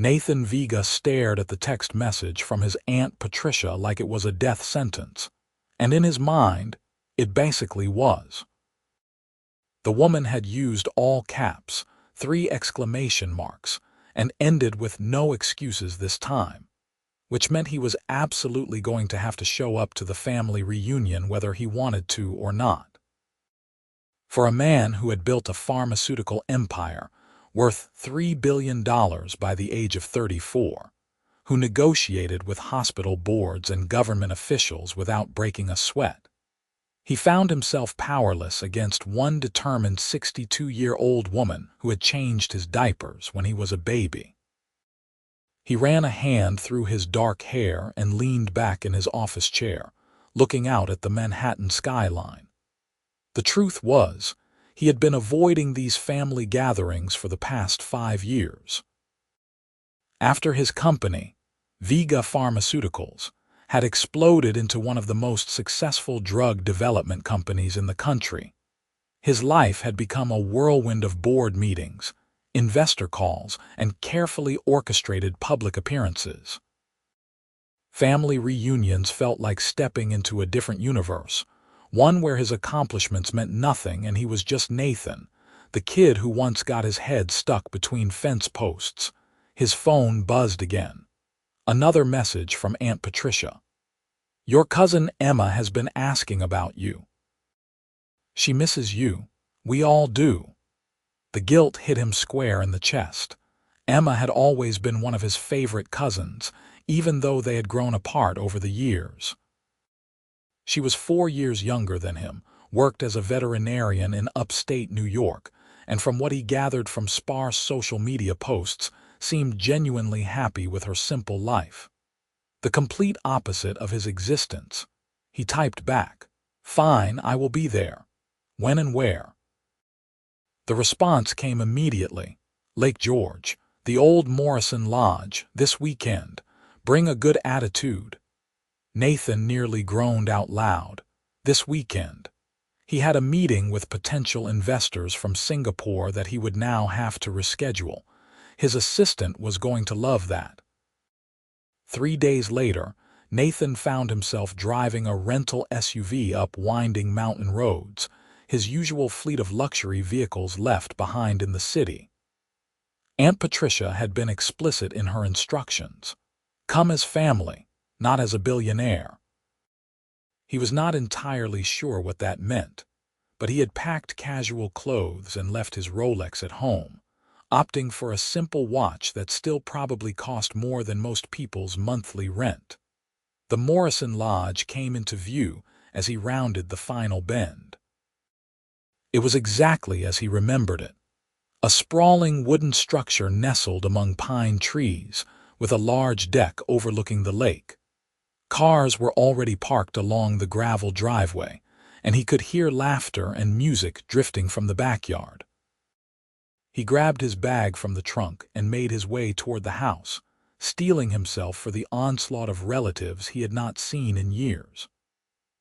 Nathan Vega stared at the text message from his Aunt Patricia like it was a death sentence, and in his mind, it basically was. The woman had used all caps, 3 exclamation marks, and ended with no excuses this time, which meant he was absolutely going to have to show up to the family reunion whether he wanted to or not. For a man who had built a pharmaceutical empire worth $3 billion by the age of 34, who negotiated with hospital boards and government officials without breaking a sweat, he found himself powerless against one determined 62-year-old woman who had changed his diapers when he was a baby. He ran a hand through his dark hair and leaned back in his office chair, looking out at the Manhattan skyline. The truth was, he had been avoiding these family gatherings for the past 5 years. After his company, Vega Pharmaceuticals, had exploded into one of the most successful drug development companies in the country, his life had become a whirlwind of board meetings, investor calls, and carefully orchestrated public appearances. Family reunions felt like stepping into a different universe, one where his accomplishments meant nothing and he was just Nathan, the kid who once got his head stuck between fence posts. His phone buzzed again. Another message from Aunt Patricia. "Your cousin Emma has been asking about you. She misses you. We all do." The guilt hit him square in the chest. Emma had always been one of his favorite cousins, even though they had grown apart over the years. She was 4 years younger than him, worked as a veterinarian in upstate New York, and from what he gathered from sparse social media posts, seemed genuinely happy with her simple life. The complete opposite of his existence. He typed back, "Fine, I will be there. When and where?" The response came immediately. "Lake George, the old Morrison Lodge, this weekend. Bring a good attitude." Nathan nearly groaned out loud. This weekend. He had a meeting with potential investors from Singapore that he would now have to reschedule. His assistant was going to love that. 3 days later, Nathan found himself driving a rental SUV up winding mountain roads, his usual fleet of luxury vehicles left behind in the city. Aunt Patricia had been explicit in her instructions. Come as family, not as a billionaire. He was not entirely sure what that meant, but he had packed casual clothes and left his Rolex at home, opting for a simple watch that still probably cost more than most people's monthly rent. The Morrison Lodge came into view as he rounded the final bend. It was exactly as he remembered it. A sprawling wooden structure nestled among pine trees, with a large deck overlooking the lake. Cars were already parked along the gravel driveway, and he could hear laughter and music drifting from the backyard. He grabbed his bag from the trunk and made his way toward the house, steeling himself for the onslaught of relatives he had not seen in years.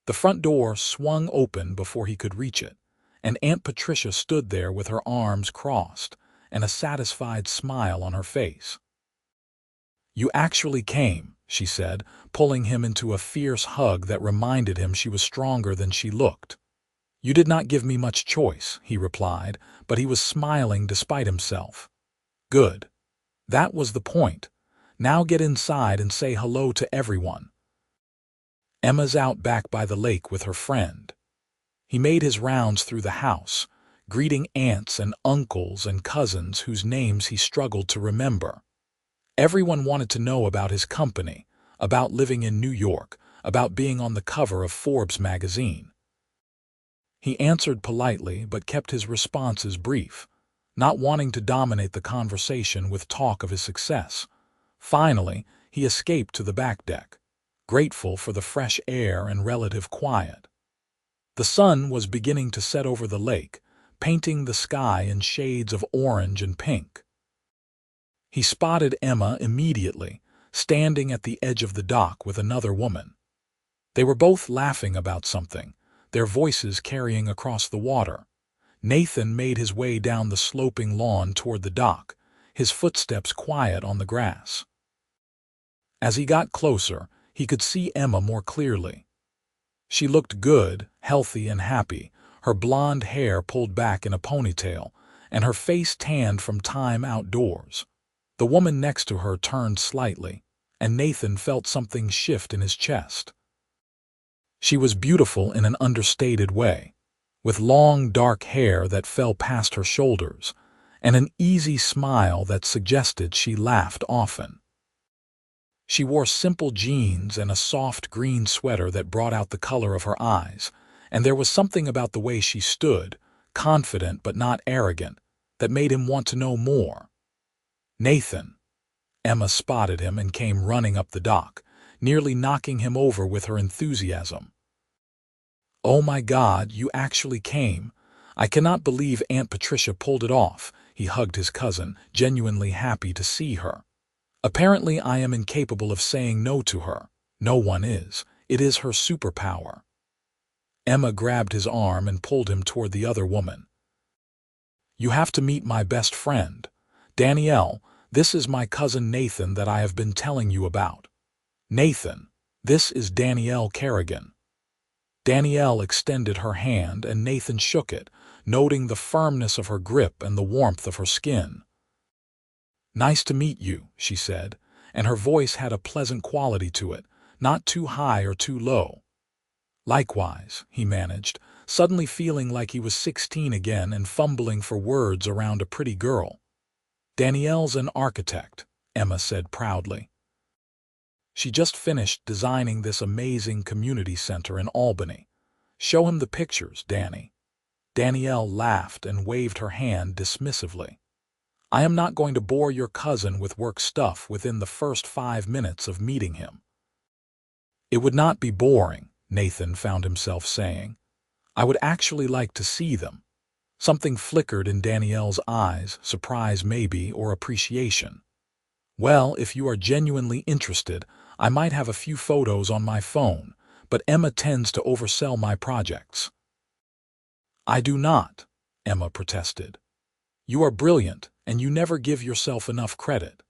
The front door swung open before he could reach it, and Aunt Patricia stood there with her arms crossed and a satisfied smile on her face. "You actually came," she said, pulling him into a fierce hug that reminded him she was stronger than she looked. "You did not give me much choice," he replied, but he was smiling despite himself. "Good. That was the point. Now get inside and say hello to everyone." Emma's out back by the lake with her friend. He made his rounds through the house, greeting aunts and uncles and cousins whose names he struggled to remember. Everyone wanted to know about his company, about living in New York, about being on the cover of Forbes magazine. He answered politely but kept his responses brief, not wanting to dominate the conversation with talk of his success. Finally, he escaped to the back deck, grateful for the fresh air and relative quiet. The sun was beginning to set over the lake, painting the sky in shades of orange and pink. He spotted Emma immediately, standing at the edge of the dock with another woman. They were both laughing about something, their voices carrying across the water. Nathan made his way down the sloping lawn toward the dock, his footsteps quiet on the grass. As he got closer, he could see Emma more clearly. She looked good, healthy, and happy, her blonde hair pulled back in a ponytail, and her face tanned from time outdoors. The woman next to her turned slightly, and Nathan felt something shift in his chest. She was beautiful in an understated way, with long, dark hair that fell past her shoulders, and an easy smile that suggested she laughed often. She wore simple jeans and a soft green sweater that brought out the color of her eyes, and there was something about the way she stood, confident but not arrogant, that made him want to know more. "Nathan." Emma spotted him and came running up the dock, nearly knocking him over with her enthusiasm. "Oh my God, you actually came. I cannot believe Aunt Patricia pulled it off." He hugged his cousin, genuinely happy to see her. "Apparently I am incapable of saying no to her. No one is. It is her superpower." Emma grabbed his arm and pulled him toward the other woman. "You have to meet my best friend. Danielle, this is my cousin Nathan that I have been telling you about. Nathan, this is Danielle Kerrigan." Danielle extended her hand and Nathan shook it, noting the firmness of her grip and the warmth of her skin. "Nice to meet you," she said, and her voice had a pleasant quality to it, not too high or too low. "Likewise," he managed, suddenly feeling like he was 16 again and fumbling for words around a pretty girl. "Danielle's an architect," Emma said proudly. "She just finished designing this amazing community center in Albany. Show him the pictures, Danny." Danielle laughed and waved her hand dismissively. "I am not going to bore your cousin with work stuff within the first 5 minutes of meeting him." "It would not be boring," Nathan found himself saying. "I would actually like to see them." Something flickered in Danielle's eyes, surprise maybe, or appreciation. "Well, if you are genuinely interested, I might have a few photos on my phone, but Emma tends to oversell my projects." "I do not," Emma protested. "You are brilliant, and you never give yourself enough credit."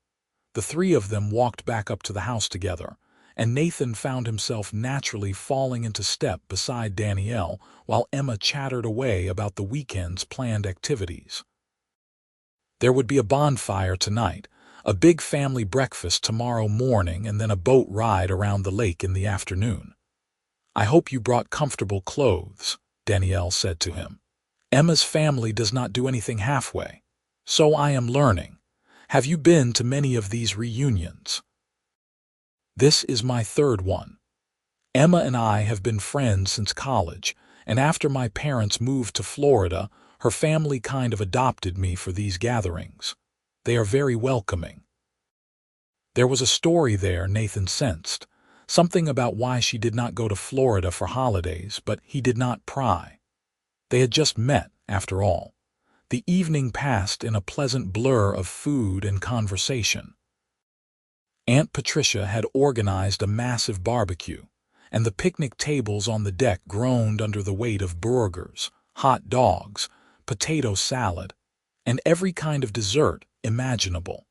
The three of them walked back up to the house together, and Nathan found himself naturally falling into step beside Danielle while Emma chattered away about the weekend's planned activities. There would be a bonfire tonight, a big family breakfast tomorrow morning, and then a boat ride around the lake in the afternoon. "I hope you brought comfortable clothes," Danielle said to him. "Emma's family does not do anything halfway. So I am learning. Have you been to many of these reunions?" "This is my third one. Emma and I have been friends since college, and after my parents moved to Florida, her family kind of adopted me for these gatherings. They are very welcoming." There was a story there, Nathan sensed, something about why she did not go to Florida for holidays, but he did not pry. They had just met, after all. The evening passed in a pleasant blur of food and conversation. Aunt Patricia had organized a massive barbecue, and the picnic tables on the deck groaned under the weight of burgers, hot dogs, potato salad, and every kind of dessert imaginable.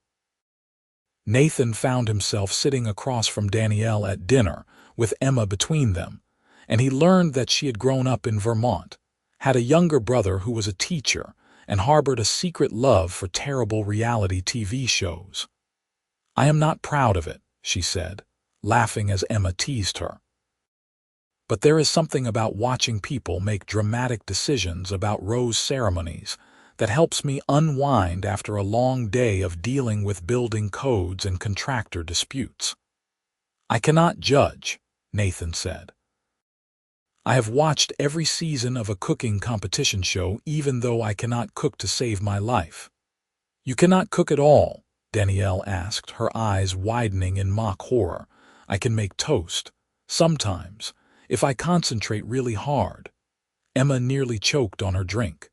Nathan found himself sitting across from Danielle at dinner, with Emma between them, and he learned that she had grown up in Vermont, had a younger brother who was a teacher, and harbored a secret love for terrible reality TV shows. "I am not proud of it," she said, laughing as Emma teased her. "But there is something about watching people make dramatic decisions about rose ceremonies that helps me unwind after a long day of dealing with building codes and contractor disputes." "I cannot judge," Nathan said. "I have watched every season of a cooking competition show even though I cannot cook to save my life." "You cannot cook at all?" Danielle asked, her eyes widening in mock horror. "I can make toast. Sometimes, if I concentrate really hard." Emma nearly choked on her drink.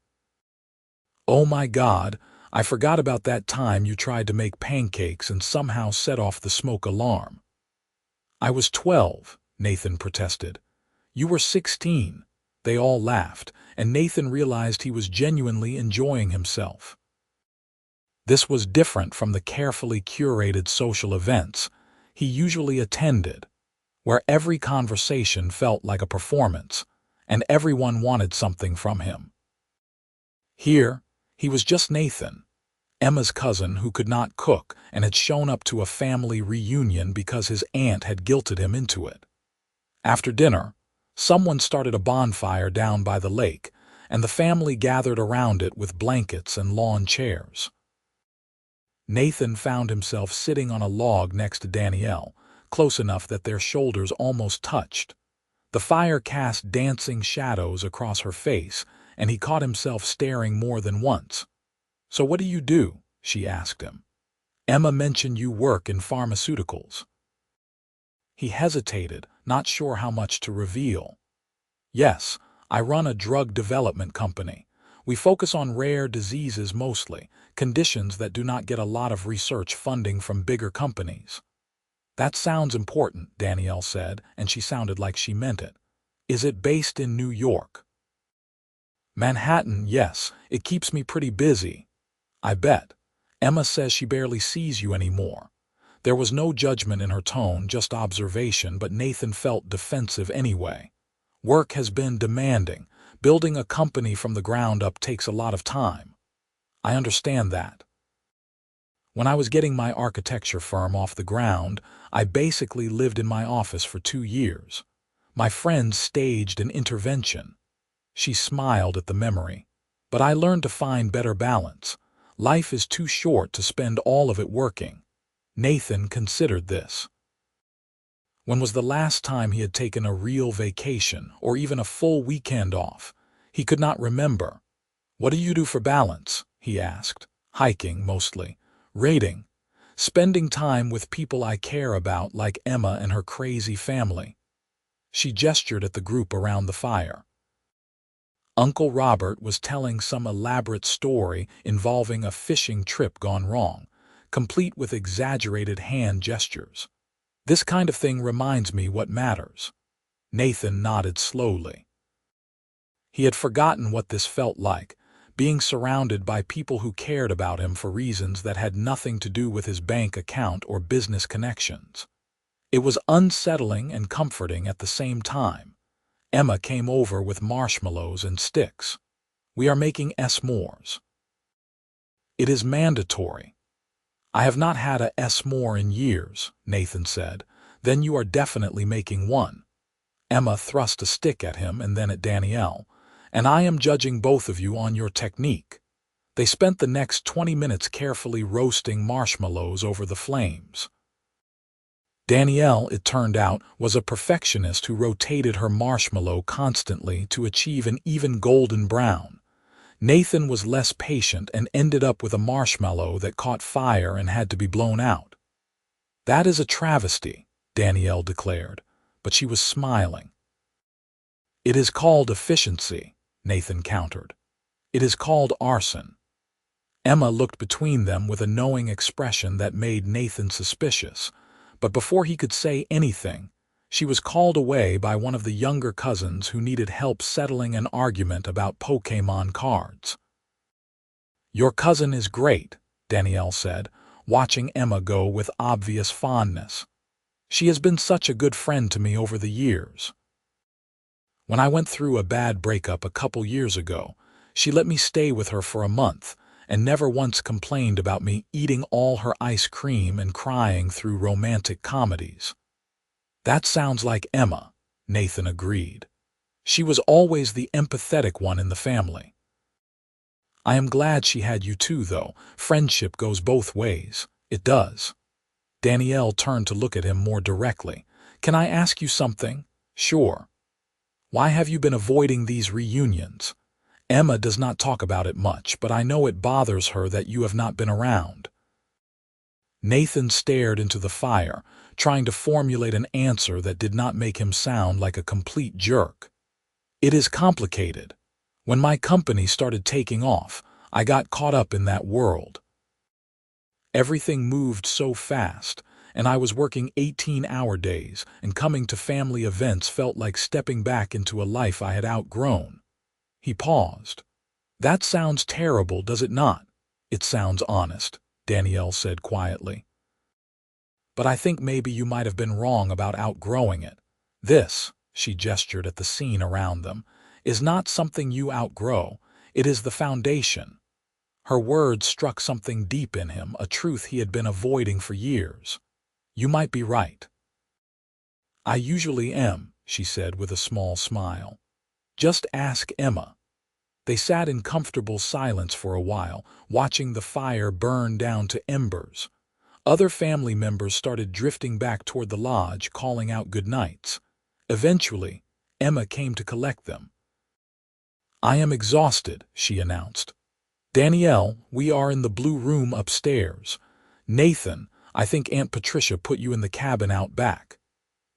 "Oh my God, I forgot about that time you tried to make pancakes and somehow set off the smoke alarm." "I was 12, Nathan protested. "You were 16. They all laughed, and Nathan realized he was genuinely enjoying himself. This was different from the carefully curated social events he usually attended, where every conversation felt like a performance, and everyone wanted something from him. Here, he was just Nathan, Emma's cousin who could not cook and had shown up to a family reunion because his aunt had guilted him into it. After dinner, someone started a bonfire down by the lake, and the family gathered around it with blankets and lawn chairs. Nathan found himself sitting on a log next to Danielle, close enough that their shoulders almost touched. The fire cast dancing shadows across her face, and he caught himself staring more than once. "So what do you do?" she asked him. "Emma mentioned you work in pharmaceuticals." He hesitated, not sure how much to reveal. "Yes, I run a drug development company. We focus on rare diseases mostly, conditions that do not get a lot of research funding from bigger companies." "That sounds important," Danielle said, and she sounded like she meant it. "Is it based in New York?" "Manhattan, yes. It keeps me pretty busy." "I bet. Emma says she barely sees you anymore." There was no judgment in her tone, just observation, but Nathan felt defensive anyway. "Work has been demanding. Building a company from the ground up takes a lot of time." "I understand that. When I was getting my architecture firm off the ground, I basically lived in my office for 2 years. My friends staged an intervention." She smiled at the memory. "But I learned to find better balance. Life is too short to spend all of it working." Nathan considered this. When was the last time he had taken a real vacation or even a full weekend off? He could not remember. "What do you do for balance?" he asked. "Hiking, mostly. Reading. Spending time with people I care about, like Emma and her crazy family." She gestured at the group around the fire. Uncle Robert was telling some elaborate story involving a fishing trip gone wrong, complete with exaggerated hand gestures. "This kind of thing reminds me what matters." Nathan nodded slowly. He had forgotten what this felt like, being surrounded by people who cared about him for reasons that had nothing to do with his bank account or business connections. It was unsettling and comforting at the same time. Emma came over with marshmallows and sticks. "We are making s'mores." "It is mandatory." "I have not had a s'more in years," Nathan said. "Then you are definitely making one." Emma thrust a stick at him and then at Danielle. "And I am judging both of you on your technique." They spent the next 20 minutes carefully roasting marshmallows over the flames. Danielle, it turned out, was a perfectionist who rotated her marshmallow constantly to achieve an even golden brown. Nathan was less patient and ended up with a marshmallow that caught fire and had to be blown out. "That is a travesty," Danielle declared, but she was smiling. "It is called efficiency," Nathan countered. "It is called arson." Emma looked between them with a knowing expression that made Nathan suspicious, but before he could say anything, she was called away by one of the younger cousins who needed help settling an argument about Pokémon cards. "Your cousin is great," Danielle said, watching Emma go with obvious fondness. "She has been such a good friend to me over the years. When I went through a bad breakup a couple years ago, she let me stay with her for a month and never once complained about me eating all her ice cream and crying through romantic comedies." "That sounds like Emma," Nathan agreed. "She was always the empathetic one in the family." "I am glad she had you too, though. Friendship goes both ways." "It does." Danielle turned to look at him more directly. "Can I ask you something?" "Sure." "Why have you been avoiding these reunions? Emma does not talk about it much, but I know it bothers her that you have not been around." Nathan stared into the fire, trying to formulate an answer that did not make him sound like a complete jerk. "It is complicated. When my company started taking off, I got caught up in that world. Everything moved so fast, and I was working 18-hour days, and coming to family events felt like stepping back into a life I had outgrown." He paused. "That sounds terrible, does it not?" "It sounds honest," Danielle said quietly. "But I think maybe you might have been wrong about outgrowing it. This," she gestured at the scene around them, "is not something you outgrow. It is the foundation." Her words struck something deep in him, a truth he had been avoiding for years. "You might be right." "I usually am," she said with a small smile. "Just ask Emma." They sat in comfortable silence for a while, watching the fire burn down to embers. Other family members started drifting back toward the lodge, calling out good nights. Eventually, Emma came to collect them. "I am exhausted," she announced. "Danielle, we are in the blue room upstairs. Nathan, I think Aunt Patricia put you in the cabin out back."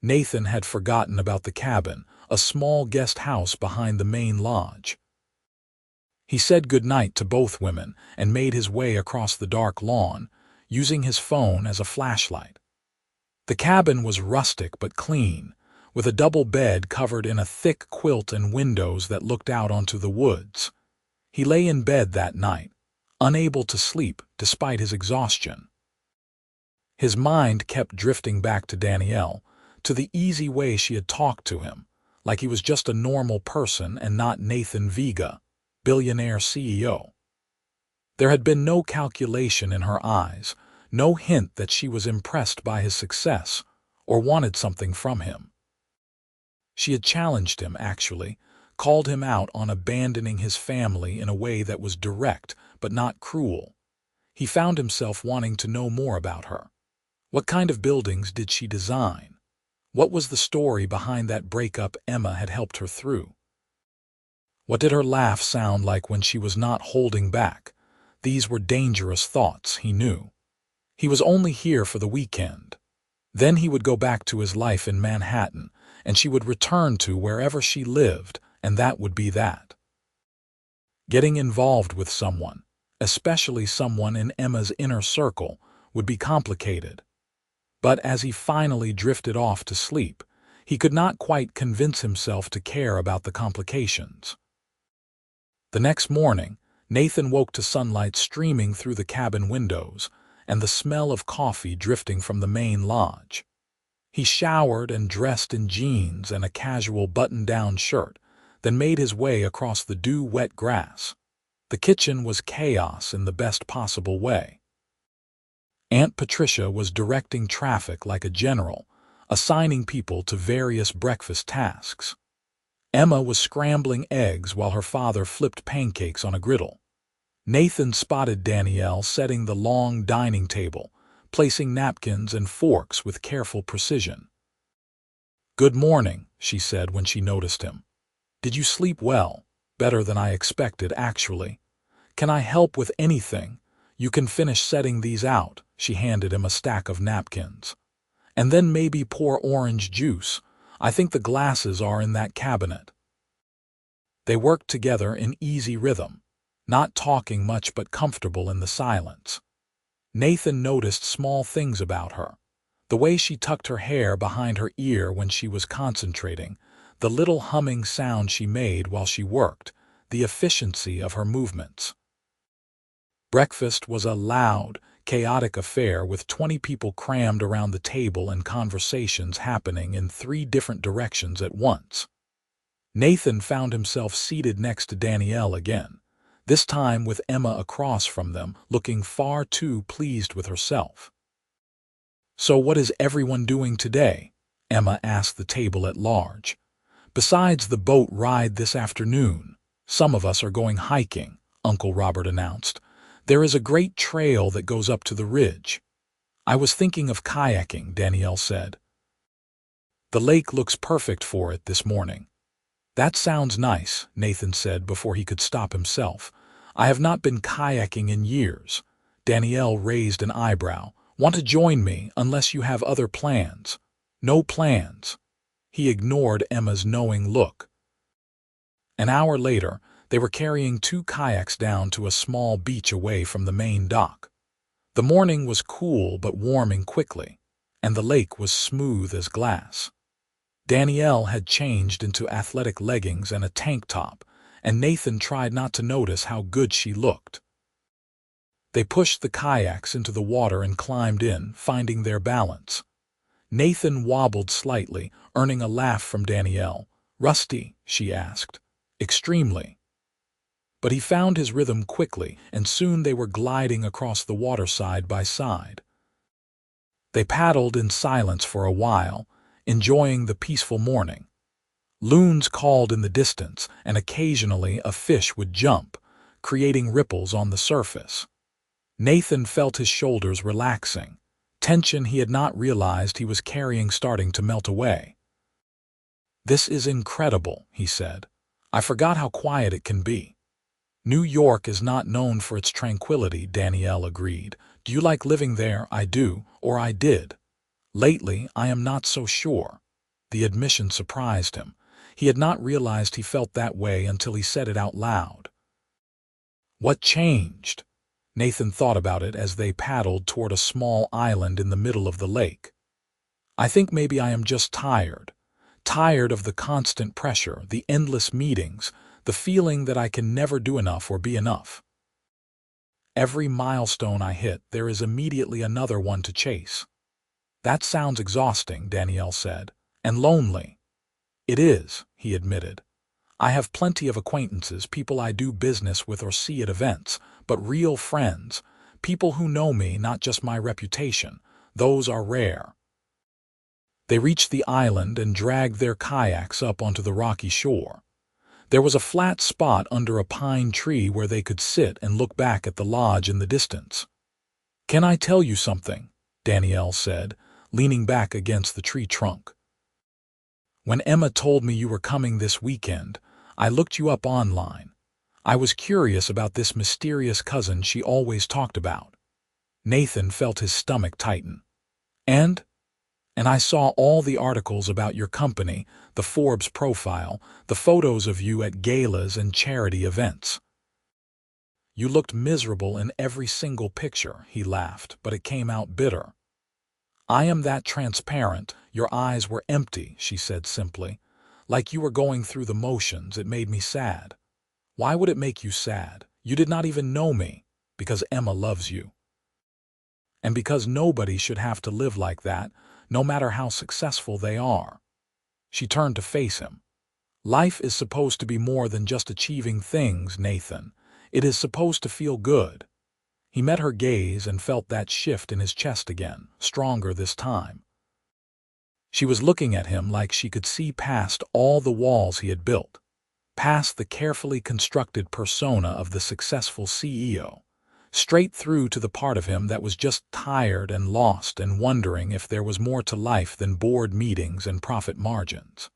Nathan had forgotten about the cabin, a small guest house behind the main lodge. He said goodnight to both women and made his way across the dark lawn, using his phone as a flashlight. The cabin was rustic but clean, with a double bed covered in a thick quilt and windows that looked out onto the woods. He lay in bed that night, unable to sleep despite his exhaustion. His mind kept drifting back to Danielle, to the easy way she had talked to him, like he was just a normal person and not Nathan Vega, Billionaire CEO. There had been no calculation in her eyes, no hint that she was impressed by his success or wanted something from him. She had challenged him, actually, called him out on abandoning his family in a way that was direct but not cruel. He found himself wanting to know more about her. What kind of buildings did she design? What was the story behind that breakup Emma had helped her through? What did her laugh sound like when she was not holding back? These were dangerous thoughts, he knew. He was only here for the weekend. Then he would go back to his life in Manhattan, and she would return to wherever she lived, and that would be that. Getting involved with someone, especially someone in Emma's inner circle, would be complicated. But as he finally drifted off to sleep, he could not quite convince himself to care about the complications. The next morning, Nathan woke to sunlight streaming through the cabin windows and the smell of coffee drifting from the main lodge. He showered and dressed in jeans and a casual button-down shirt, then made his way across the dew-wet grass. The kitchen was chaos in the best possible way. Aunt Patricia was directing traffic like a general, assigning people to various breakfast tasks. Emma was scrambling eggs while her father flipped pancakes on a griddle. Nathan spotted Danielle setting the long dining table, placing napkins and forks with careful precision. "Good morning," she said when she noticed him. "Did you sleep well? Better than I expected, actually. Can I help with anything? You can finish setting these out." She handed him a stack of napkins. "And then maybe pour orange juice. I think the glasses are in that cabinet." They worked together in easy rhythm, not talking much but comfortable in the silence. Nathan noticed small things about her. The way she tucked her hair behind her ear when she was concentrating, the little humming sound she made while she worked, the efficiency of her movements. Breakfast was a loud, chaotic affair with 20 people crammed around the table and conversations happening in 3 different directions at once. Nathan found himself seated next to Danielle again, this time with Emma across from them, looking far too pleased with herself. "So what is everyone doing today?" Emma asked the table at large. "Besides the boat ride this afternoon, some of us are going hiking," Uncle Robert announced. "There is a great trail that goes up to the ridge." "I was thinking of kayaking," Danielle said. "The lake looks perfect for it this morning." "That sounds nice," Nathan said before he could stop himself. "I have not been kayaking in years." Danielle raised an eyebrow. "Want to join me unless you have other plans?" "No plans." He ignored Emma's knowing look. An hour later, they were carrying 2 kayaks down to a small beach away from the main dock. The morning was cool but warming quickly, and the lake was smooth as glass. Danielle had changed into athletic leggings and a tank top, and Nathan tried not to notice how good she looked. They pushed the kayaks into the water and climbed in, finding their balance. Nathan wobbled slightly, earning a laugh from Danielle. "Rusty?" she asked. "Extremely." But he found his rhythm quickly, and soon they were gliding across the water side by side. They paddled in silence for a while, enjoying the peaceful morning. Loons called in the distance, and occasionally a fish would jump, creating ripples on the surface. Nathan felt his shoulders relaxing, tension he had not realized he was carrying starting to melt away. "This is incredible," he said. "I forgot how quiet it can be." "New York is not known for its tranquility," Danielle agreed. "Do you like living there?" "I do, or I did. Lately, I am not so sure." The admission surprised him. He had not realized he felt that way until he said it out loud. "What changed?" Nathan thought about it as they paddled toward a small island in the middle of the lake. "I think maybe I am just tired. Tired of the constant pressure, the endless meetings, the feeling that I can never do enough or be enough. Every milestone I hit, there is immediately another one to chase." "That sounds exhausting," Danielle said. "And lonely." "It is," he admitted. "I have plenty of acquaintances, people I do business with or see at events, but real friends, people who know me, not just my reputation, those are rare." They reached the island and dragged their kayaks up onto the rocky shore. There was a flat spot under a pine tree where they could sit and look back at the lodge in the distance. "Can I tell you something?" Danielle said, leaning back against the tree trunk. "When Emma told me you were coming this weekend, I looked you up online. I was curious about this mysterious cousin she always talked about." Nathan felt his stomach tighten. And I saw all the articles about your company, the Forbes profile, the photos of you at galas and charity events. You looked miserable in every single picture," he laughed, but it came out bitter. "I am that transparent. Your eyes were empty," she said simply. "Like you were going through the motions. It made me sad." "Why would it make you sad? You did not even know me." "Because Emma loves you. And because nobody should have to live like that, no matter how successful they are." She turned to face him. "Life is supposed to be more than just achieving things, Nathan. It is supposed to feel good." He met her gaze and felt that shift in his chest again, stronger this time. She was looking at him like she could see past all the walls he had built, past the carefully constructed persona of the successful CEO, straight through to the part of him that was just tired and lost and wondering if there was more to life than board meetings and profit margins.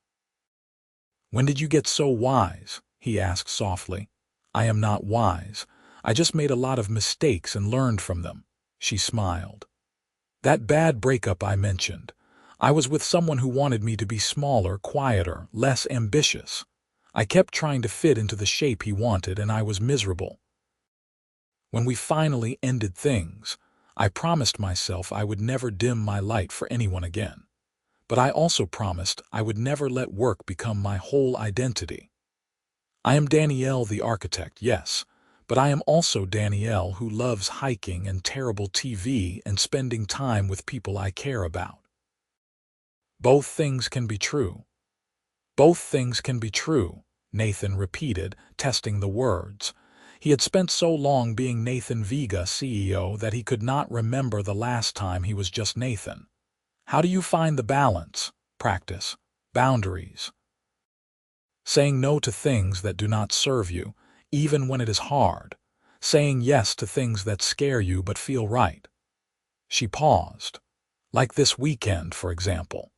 "When did you get so wise?" he asked softly. "I am not wise. I just made a lot of mistakes and learned from them." She smiled. "That bad breakup I mentioned. I was with someone who wanted me to be smaller, quieter, less ambitious. I kept trying to fit into the shape he wanted, and I was miserable. When we finally ended things, I promised myself I would never dim my light for anyone again. But I also promised I would never let work become my whole identity. I am Danielle the architect, yes, but I am also Danielle who loves hiking and terrible TV and spending time with people I care about." "Both things can be true." "Both things can be true," Nathan repeated, testing the words. He had spent so long being Nathan Vega, CEO, that he could not remember the last time he was just Nathan. "How do you find the balance?" "Practice. Boundaries. Saying no to things that do not serve you, even when it is hard. Saying yes to things that scare you but feel right." She paused. "Like this weekend, for example.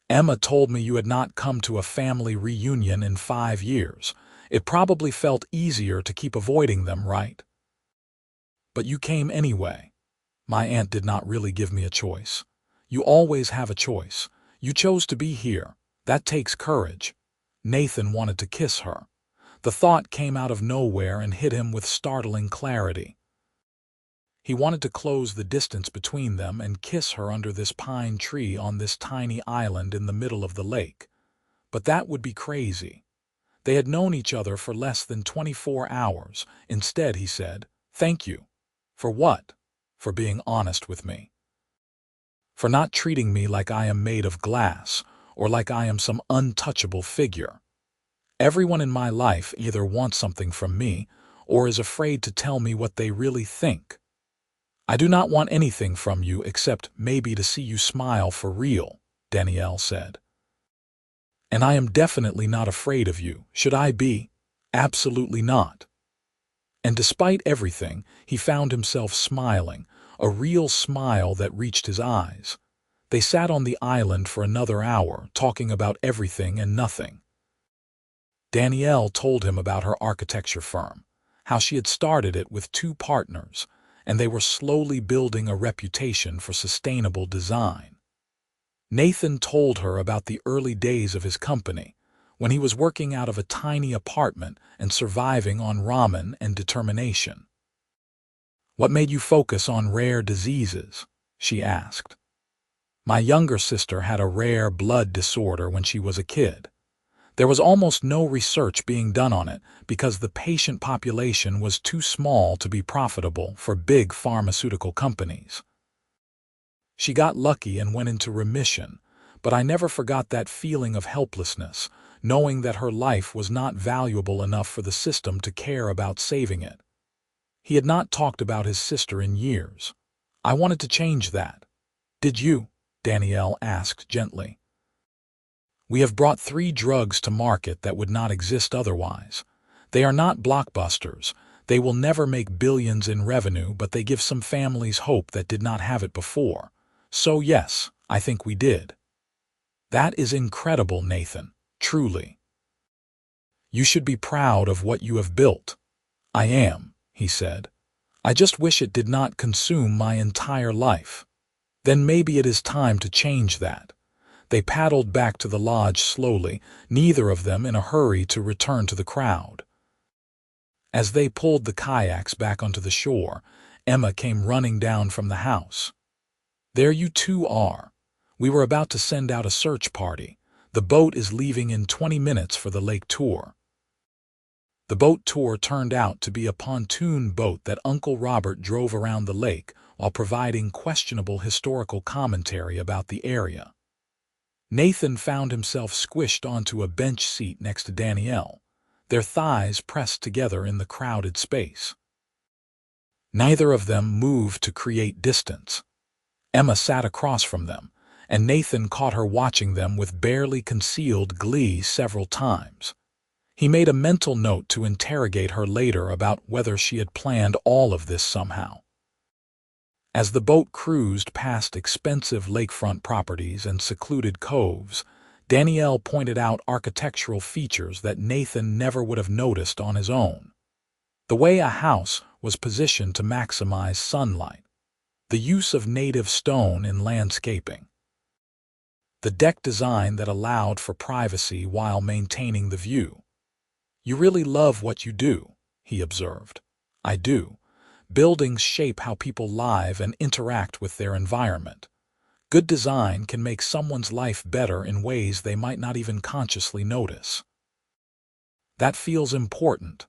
Emma told me you had not come to a family reunion in 5 years. It probably felt easier to keep avoiding them, right? But you came anyway. My aunt did not really give me a choice. You always have a choice. You chose to be here. That takes courage." Nathan wanted to kiss her. The thought came out of nowhere and hit him with startling clarity. He wanted to close the distance between them and kiss her under this pine tree on this tiny island in the middle of the lake. But that would be crazy. They had known each other for less than 24 hours. Instead, he said, "Thank you." For what? For being honest with me. For not treating me like I am made of glass or like I am some untouchable figure. Everyone in my life either wants something from me or is afraid to tell me what they really think. I do not want anything from you except maybe to see you smile for real, Danielle said. And I am definitely not afraid of you, should I be? Absolutely not. And despite everything, he found himself smiling, a real smile that reached his eyes. They sat on the island for another hour, talking about everything and nothing. Danielle told him about her architecture firm, how she had started it with 2 partners, and they were slowly building a reputation for sustainable design. Nathan told her about the early days of his company, when he was working out of a tiny apartment and surviving on ramen and determination. "What made you focus on rare diseases?" she asked. "My younger sister had a rare blood disorder when she was a kid. There was almost no research being done on it because the patient population was too small to be profitable for big pharmaceutical companies. She got lucky and went into remission, but I never forgot that feeling of helplessness, knowing that her life was not valuable enough for the system to care about saving it." He had not talked about his sister in years. "I wanted to change that." "Did you?" Danielle asked gently. "We have brought 3 drugs to market that would not exist otherwise. They are not blockbusters. They will never make billions in revenue, but they give some families hope that did not have it before. So yes, I think we did." "That is incredible, Nathan. Truly. You should be proud of what you have built." "I am," he said. "I just wish it did not consume my entire life." "Then maybe it is time to change that." They paddled back to the lodge slowly, neither of them in a hurry to return to the crowd. As they pulled the kayaks back onto the shore, Emma came running down from the house. "There you 2 are. We were about to send out a search party. The boat is leaving in 20 minutes for the lake tour." The boat tour turned out to be a pontoon boat that Uncle Robert drove around the lake while providing questionable historical commentary about the area. Nathan found himself squished onto a bench seat next to Danielle, their thighs pressed together in the crowded space. Neither of them moved to create distance. Emma sat across from them, and Nathan caught her watching them with barely concealed glee several times. He made a mental note to interrogate her later about whether she had planned all of this somehow. As the boat cruised past expensive lakefront properties and secluded coves, Danielle pointed out architectural features that Nathan never would have noticed on his own. The way a house was positioned to maximize sunlight, the use of native stone in landscaping, the deck design that allowed for privacy while maintaining the view. "You really love what you do," he observed. "I do. Buildings shape how people live and interact with their environment. Good design can make someone's life better in ways they might not even consciously notice." "That feels important."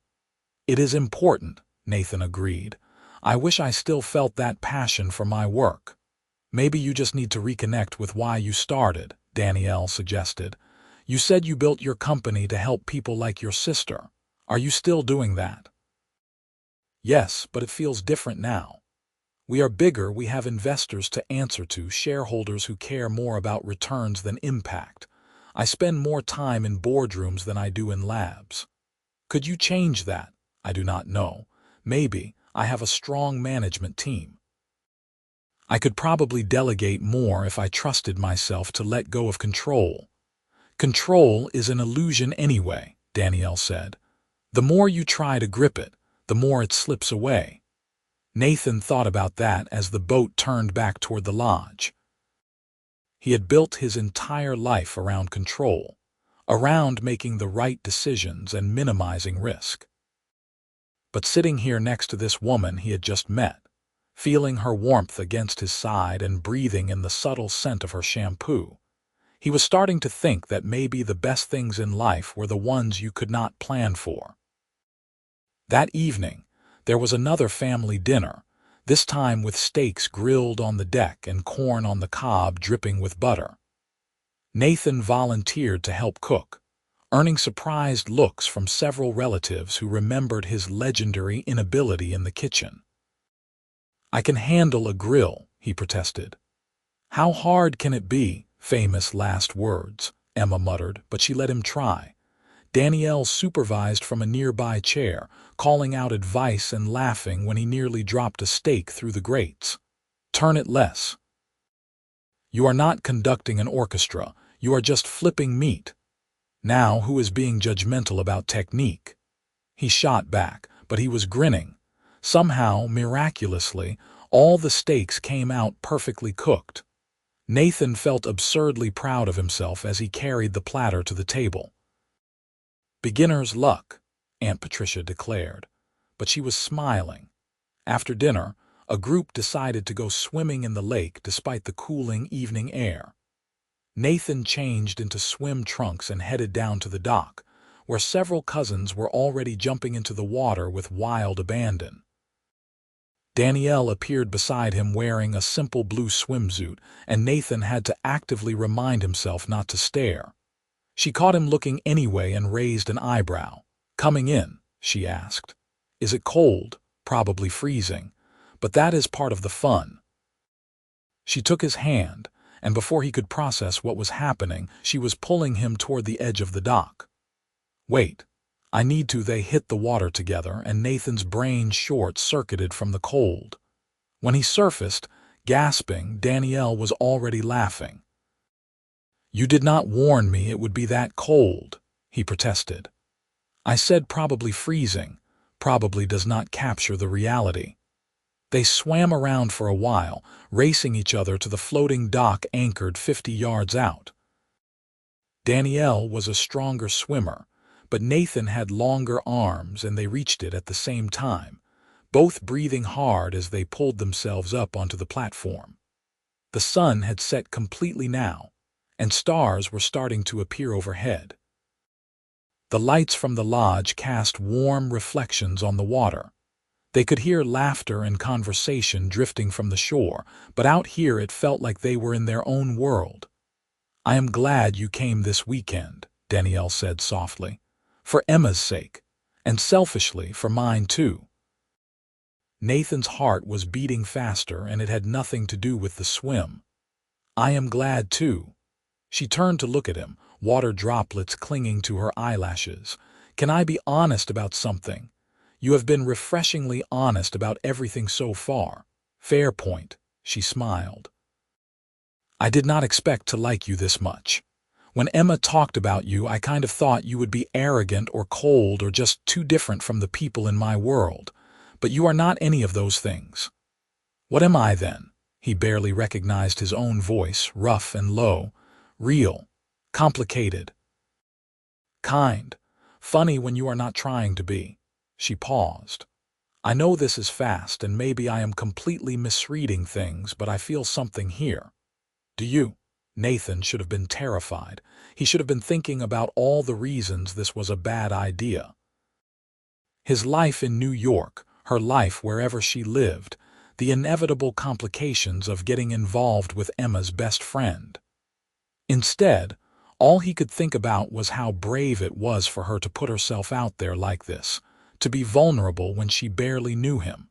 "It is important," Nathan agreed. "I wish I still felt that passion for my work." "Maybe you just need to reconnect with why you started," Danielle suggested. "You said you built your company to help people like your sister. Are you still doing that?" "Yes, but it feels different now. We are bigger, we have investors to answer to, shareholders who care more about returns than impact. I spend more time in boardrooms than I do in labs." "Could you change that?" "I do not know. Maybe. I have a strong management team. I could probably delegate more if I trusted myself to let go of control." "Control is an illusion anyway," Danielle said. "The more you try to grip it, the more it slips away." Nathan thought about that as the boat turned back toward the lodge. He had built his entire life around control, around making the right decisions and minimizing risk. But sitting here next to this woman he had just met, feeling her warmth against his side and breathing in the subtle scent of her shampoo, he was starting to think that maybe the best things in life were the ones you could not plan for. That evening, there was another family dinner, this time with steaks grilled on the deck and corn on the cob dripping with butter. Nathan volunteered to help cook, earning surprised looks from several relatives who remembered his legendary inability in the kitchen. "I can handle a grill," he protested. "How hard can it be?" Famous last words, Emma muttered, but she let him try. Danielle supervised from a nearby chair, calling out advice and laughing when he nearly dropped a steak through the grates. "Turn it less. You are not conducting an orchestra, you are just flipping meat. Now who is being judgmental about technique?" He shot back, but he was grinning. Somehow, miraculously, all the steaks came out perfectly cooked. Nathan felt absurdly proud of himself as he carried the platter to the table. "Beginner's luck," Aunt Patricia declared, but she was smiling. After dinner, a group decided to go swimming in the lake despite the cooling evening air. Nathan changed into swim trunks and headed down to the dock, where several cousins were already jumping into the water with wild abandon. Danielle appeared beside him wearing a simple blue swimsuit, and Nathan had to actively remind himself not to stare. She caught him looking anyway and raised an eyebrow. "Coming in?" she asked. "Is it cold? Probably freezing. But that is part of the fun." She took his hand, and before he could process what was happening, she was pulling him toward the edge of the dock. "Wait. I need to." They hit the water together, and Nathan's brain short-circuited from the cold. When he surfaced, gasping, Danielle was already laughing. "You did not warn me it would be that cold," he protested. "I said probably freezing. Probably does not capture the reality." They swam around for a while, racing each other to the floating dock anchored 50 yards out. Danielle was a stronger swimmer, but Nathan had longer arms and they reached it at the same time, both breathing hard as they pulled themselves up onto the platform. The sun had set completely now, and stars were starting to appear overhead. The lights from the lodge cast warm reflections on the water. They could hear laughter and conversation drifting from the shore, but out here it felt like they were in their own world. "I am glad you came this weekend," Danielle said softly. "For Emma's sake, and selfishly for mine too." Nathan's heart was beating faster, and it had nothing to do with the swim. "I am glad too." She turned to look at him, water droplets clinging to her eyelashes. "Can I be honest about something? You have been refreshingly honest about everything so far." "Fair point," she smiled. "I did not expect to like you this much. When Emma talked about you, I kind of thought you would be arrogant or cold or just too different from the people in my world. But you are not any of those things." "What am I then?" He barely recognized his own voice, rough and low. "Real. Complicated. Kind. Funny when you are not trying to be." She paused. "I know this is fast and maybe I am completely misreading things, but I feel something here." "Do you?" Nathan should have been terrified. He should have been thinking about all the reasons this was a bad idea. His life in New York, her life wherever she lived, the inevitable complications of getting involved with Emma's best friend. Instead, all he could think about was how brave it was for her to put herself out there like this, to be vulnerable when she barely knew him.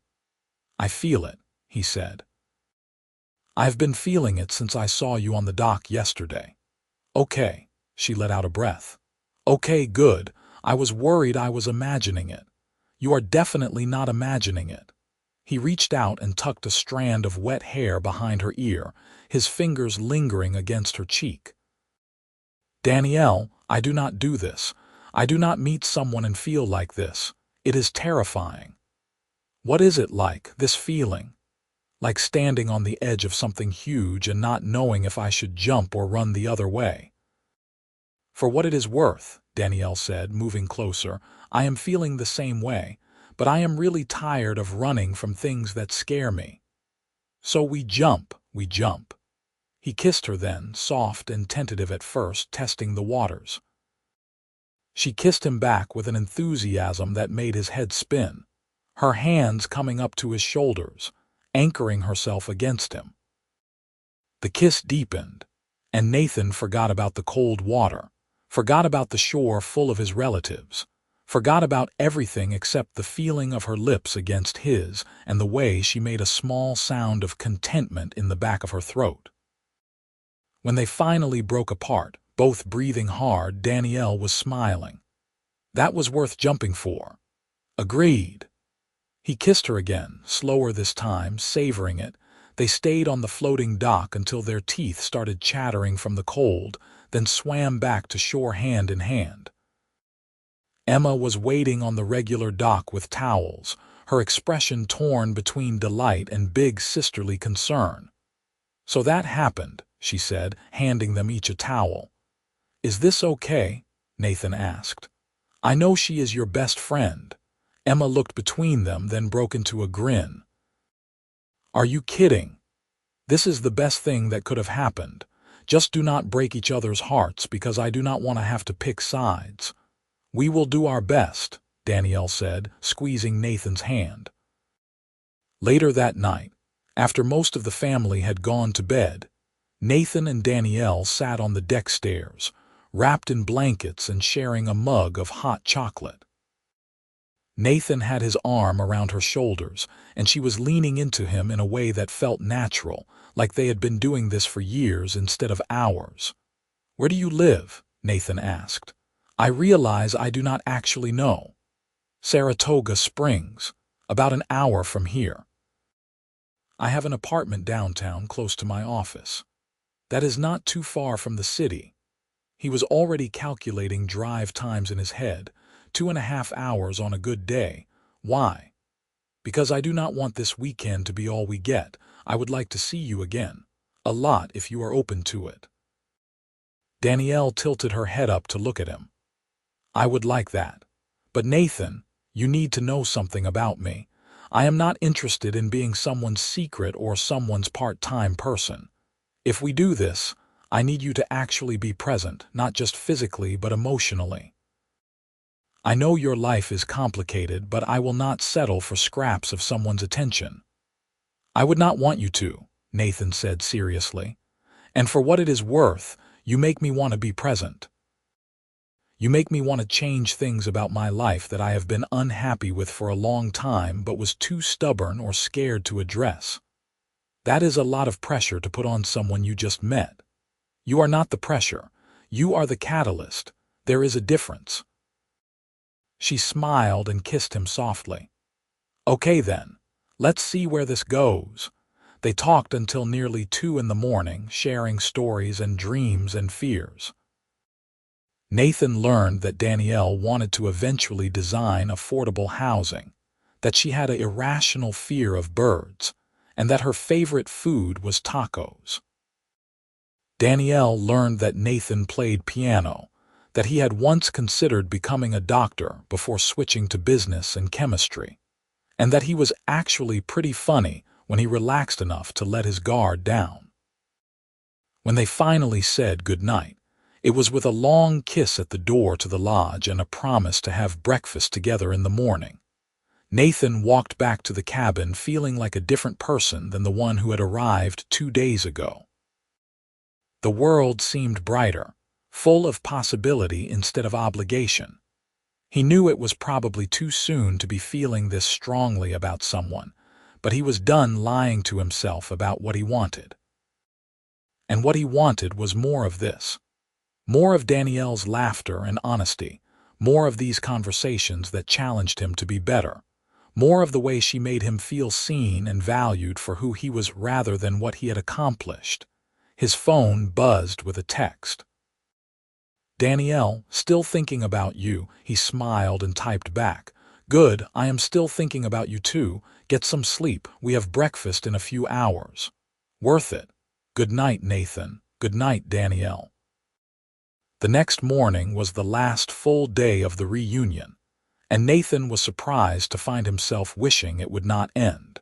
"I feel it," he said. "I've been feeling it since I saw you on the dock yesterday." "Okay," she let out a breath. "Okay, good. I was worried I was imagining it." "You are definitely not imagining it." He reached out and tucked a strand of wet hair behind her ear, his fingers lingering against her cheek. "Danielle, I do not do this. I do not meet someone and feel like this. It is terrifying." "What is it like, this feeling?" "Like standing on the edge of something huge and not knowing if I should jump or run the other way." "For what it is worth," Danielle said, moving closer, "I am feeling the same way, but I am really tired of running from things that scare me. So we jump. He kissed her then, soft and tentative at first, testing the waters. She kissed him back with an enthusiasm that made his head spin, her hands coming up to his shoulders, anchoring herself against him. The kiss deepened, and Nathan forgot about the cold water, forgot about the shore full of his relatives, forgot about everything except the feeling of her lips against his and the way she made a small sound of contentment in the back of her throat. When they finally broke apart, both breathing hard, Danielle was smiling. That was worth jumping for. Agreed. He kissed her again, slower this time, savoring it. They stayed on the floating dock until their teeth started chattering from the cold, then swam back to shore hand in hand. Emma was waiting on the regular dock with towels, her expression torn between delight and big sisterly concern. "So that happened," she said, handing them each a towel. "Is this okay?" Nathan asked. "I know she is your best friend." Emma looked between them, then broke into a grin. "Are you kidding? This is the best thing that could have happened. Just do not break each other's hearts because I do not want to have to pick sides." "We will do our best," Danielle said, squeezing Nathan's hand. Later that night, after most of the family had gone to bed, Nathan and Danielle sat on the deck stairs, wrapped in blankets and sharing a mug of hot chocolate. Nathan had his arm around her shoulders, and she was leaning into him in a way that felt natural, like they had been doing this for years instead of hours. "Where do you live?" Nathan asked. "I realize I do not actually know." "Saratoga Springs, about an hour from here. I have an apartment downtown close to my office. That is not too far from the city." He was already calculating drive times in his head, 2.5 hours on a good day. "Why?" "Because I do not want this weekend to be all we get. I would like to see you again. A lot if you are open to it." Danielle tilted her head up to look at him. "I would like that. But Nathan, you need to know something about me. I am not interested in being someone's secret or someone's part-time person. If we do this, I need you to actually be present, not just physically but emotionally. I know your life is complicated, but I will not settle for scraps of someone's attention." "I would not want you to," Nathan said seriously. "And for what it is worth, you make me want to be present. You make me want to change things about my life that I have been unhappy with for a long time but was too stubborn or scared to address. That is a lot of pressure to put on someone you just met. You are not the pressure. You are the catalyst. There is a difference." She smiled and kissed him softly. "Okay then, let's see where this goes." They talked until nearly 2 in the morning, sharing stories and dreams and fears. Nathan learned that Danielle wanted to eventually design affordable housing, that she had an irrational fear of birds, and that her favorite food was tacos. Danielle learned that Nathan played piano, that he had once considered becoming a doctor before switching to business and chemistry, and that he was actually pretty funny when he relaxed enough to let his guard down. When they finally said goodnight, it was with a long kiss at the door to the lodge and a promise to have breakfast together in the morning. Nathan walked back to the cabin feeling like a different person than the one who had arrived 2 days ago. The world seemed brighter, full of possibility instead of obligation. He knew it was probably too soon to be feeling this strongly about someone, but he was done lying to himself about what he wanted. And what he wanted was more of this. More of Danielle's laughter and honesty, more of these conversations that challenged him to be better, more of the way she made him feel seen and valued for who he was rather than what he had accomplished. His phone buzzed with a text. "Danielle, still thinking about you," he smiled and typed back. "Good, I am still thinking about you too. Get some sleep, we have breakfast in a few hours. Worth it. Good night, Nathan. Good night, Danielle." The next morning was the last full day of the reunion, and Nathan was surprised to find himself wishing it would not end.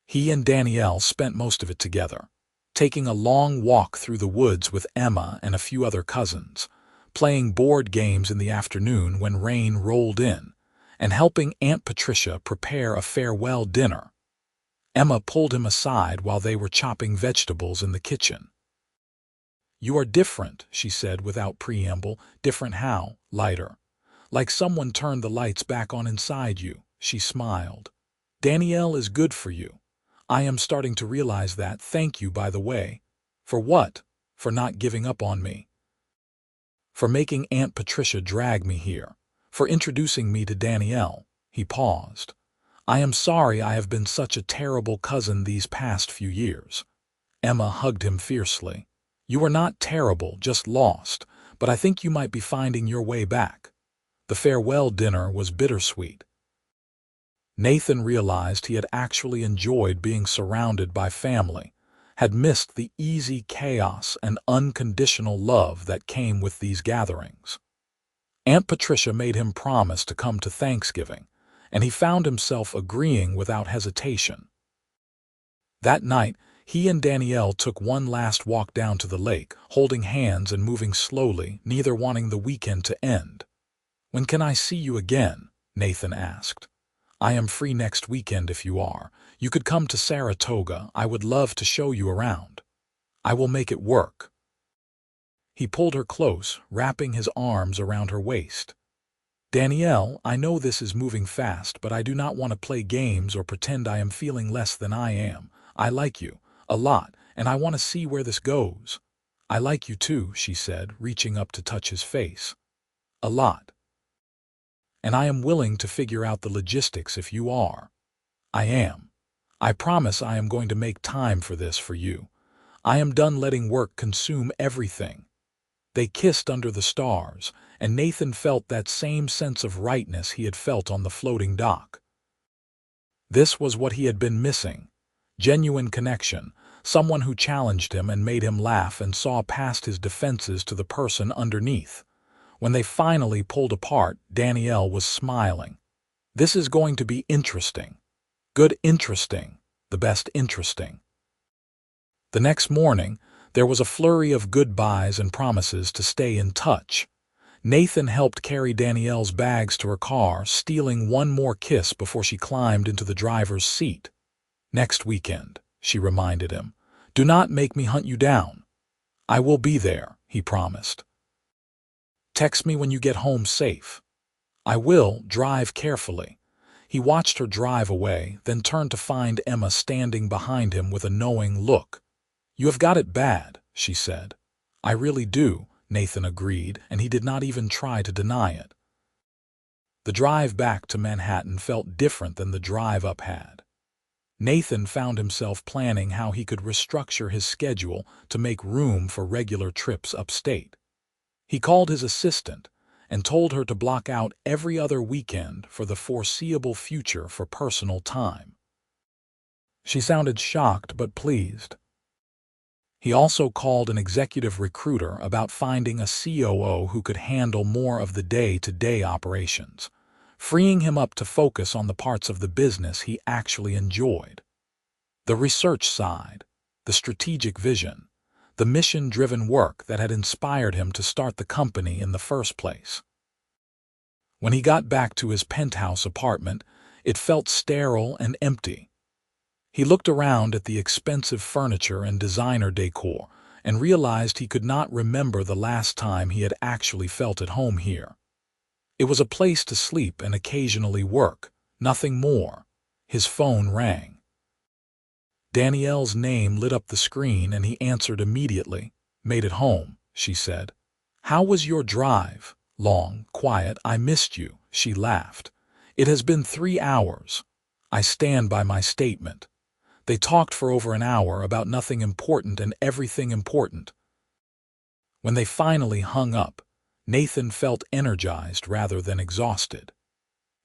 He and Danielle spent most of it together, taking a long walk through the woods with Emma and a few other cousins, playing board games in the afternoon when rain rolled in, and helping Aunt Patricia prepare a farewell dinner. Emma pulled him aside while they were chopping vegetables in the kitchen. "You are different," she said without preamble. "Different how?" "Lighter. Like someone turned the lights back on inside you." She smiled. "Danielle is good for you. I am starting to realize that. Thank you, by the way." "For what?" "For not giving up on me. For making Aunt Patricia drag me here. For introducing me to Danielle." He paused. "I am sorry I have been such a terrible cousin these past few years." Emma hugged him fiercely. "You are not terrible, just lost, but I think you might be finding your way back." The farewell dinner was bittersweet. Nathan realized he had actually enjoyed being surrounded by family, had missed the easy chaos and unconditional love that came with these gatherings. Aunt Patricia made him promise to come to Thanksgiving, and he found himself agreeing without hesitation. That night, he and Danielle took one last walk down to the lake, holding hands and moving slowly, neither wanting the weekend to end. "When can I see you again?" Nathan asked. "I am free next weekend if you are. You could come to Saratoga. I would love to show you around." "I will make it work." He pulled her close, wrapping his arms around her waist. "Danielle, I know this is moving fast, but I do not want to play games or pretend I am feeling less than I am. I like you a lot, and I want to see where this goes." "I like you too," she said, reaching up to touch his face. "A lot. And I am willing to figure out the logistics if you are." "I am. I promise I am going to make time for this for you. I am done letting work consume everything." They kissed under the stars, and Nathan felt that same sense of rightness he had felt on the floating dock. This was what he had been missing. Genuine connection, someone who challenged him and made him laugh and saw past his defenses to the person underneath. When they finally pulled apart, Danielle was smiling. "This is going to be interesting. Good interesting. The best interesting." The next morning, there was a flurry of goodbyes and promises to stay in touch. Nathan helped carry Danielle's bags to her car, stealing one more kiss before she climbed into the driver's seat. "Next weekend," she reminded him. "Do not make me hunt you down." "I will be there," he promised. "Text me when you get home safe." "I will. Drive carefully." He watched her drive away, then turned to find Emma standing behind him with a knowing look. "You have got it bad," she said. "I really do," Nathan agreed, and he did not even try to deny it. The drive back to Manhattan felt different than the drive up had. Nathan found himself planning how he could restructure his schedule to make room for regular trips upstate. He called his assistant and told her to block out every other weekend for the foreseeable future for personal time. She sounded shocked but pleased. He also called an executive recruiter about finding a COO who could handle more of the day-to-day operations, freeing him up to focus on the parts of the business he actually enjoyed. The research side, the strategic vision, the mission-driven work that had inspired him to start the company in the first place. When he got back to his penthouse apartment, it felt sterile and empty. He looked around at the expensive furniture and designer decor and realized he could not remember the last time he had actually felt at home here. It was a place to sleep and occasionally work, nothing more. His phone rang. Danielle's name lit up the screen and he answered immediately. "Made it home," she said. "How was your drive?" "Long, quiet. I missed you," she laughed. "It has been 3 hours. I stand by my statement." They talked for over an hour about nothing important and everything important. When they finally hung up, Nathan felt energized rather than exhausted.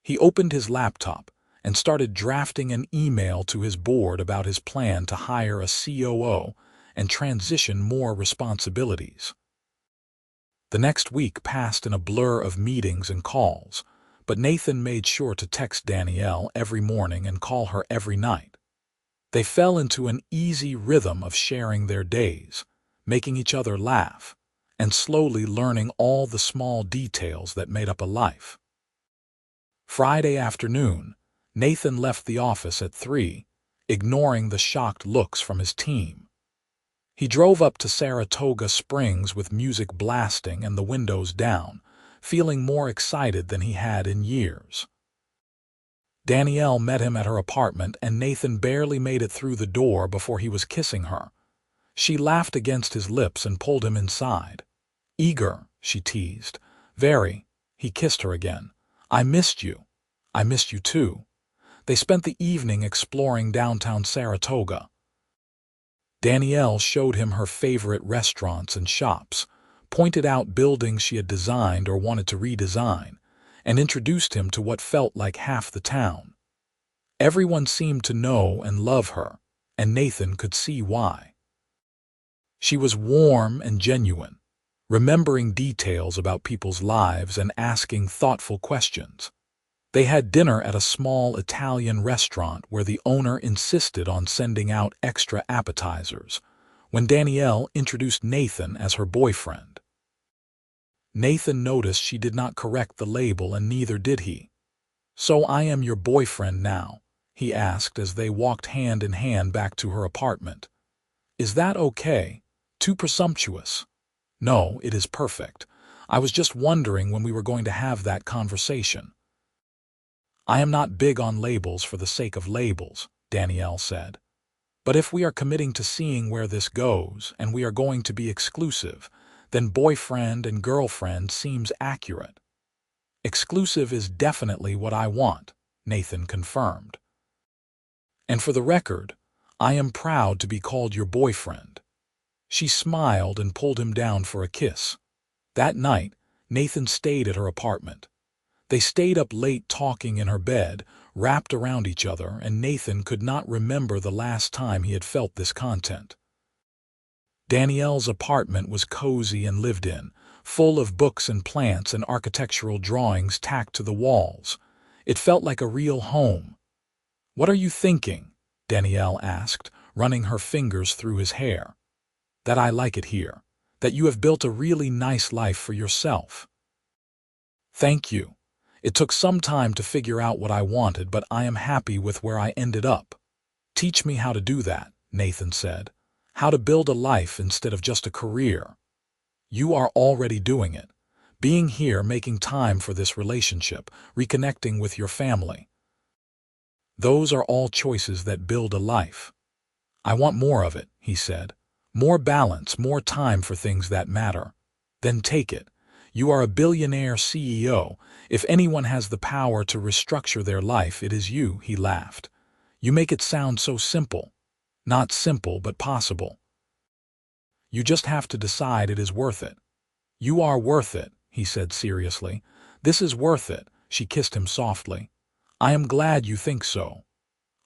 He opened his laptop and started drafting an email to his board about his plan to hire a COO and transition more responsibilities. The next week passed in a blur of meetings and calls, but Nathan made sure to text Danielle every morning and call her every night. They fell into an easy rhythm of sharing their days, making each other laugh, and slowly learning all the small details that made up a life. Friday afternoon, Nathan left the office at 3, ignoring the shocked looks from his team. He drove up to Saratoga Springs with music blasting and the windows down, feeling more excited than he had in years. Danielle met him at her apartment, and Nathan barely made it through the door before he was kissing her. She laughed against his lips and pulled him inside. "Eager," she teased. "Very." He kissed her again. "I missed you." "I missed you too." They spent the evening exploring downtown Saratoga. Danielle showed him her favorite restaurants and shops, pointed out buildings she had designed or wanted to redesign, and introduced him to what felt like half the town. Everyone seemed to know and love her, and Nathan could see why. She was warm and genuine, remembering details about people's lives and asking thoughtful questions. They had dinner at a small Italian restaurant where the owner insisted on sending out extra appetizers, when Danielle introduced Nathan as her boyfriend. Nathan noticed she did not correct the label, and neither did he. "So I am your boyfriend now?" he asked as they walked hand in hand back to her apartment. "Is that okay? Too presumptuous?" "No, it is perfect. I was just wondering when we were going to have that conversation." "I am not big on labels for the sake of labels," Danielle said. "But if we are committing to seeing where this goes, and we are going to be exclusive, then boyfriend and girlfriend seems accurate." "Exclusive is definitely what I want," Nathan confirmed. "And for the record, I am proud to be called your boyfriend." She smiled and pulled him down for a kiss. That night, Nathan stayed at her apartment. They stayed up late talking in her bed, wrapped around each other, and Nathan could not remember the last time he had felt this content. Danielle's apartment was cozy and lived in, full of books and plants and architectural drawings tacked to the walls. It felt like a real home. "What are you thinking?" Danielle asked, running her fingers through his hair. "That I like it here. That you have built a really nice life for yourself." "Thank you. It took some time to figure out what I wanted, but I am happy with where I ended up." "Teach me how to do that," Nathan said. "How to build a life instead of just a career." "You are already doing it. Being here, making time for this relationship, reconnecting with your family. Those are all choices that build a life." "I want more of it," he said. "More balance, more time for things that matter." "Then take it. You are a billionaire CEO. If anyone has the power to restructure their life, it is you," he laughed. "You make it sound so simple." "Not simple, but possible. You just have to decide it is worth it." "You are worth it," he said seriously. "This is worth it." She kissed him softly. "I am glad you think so."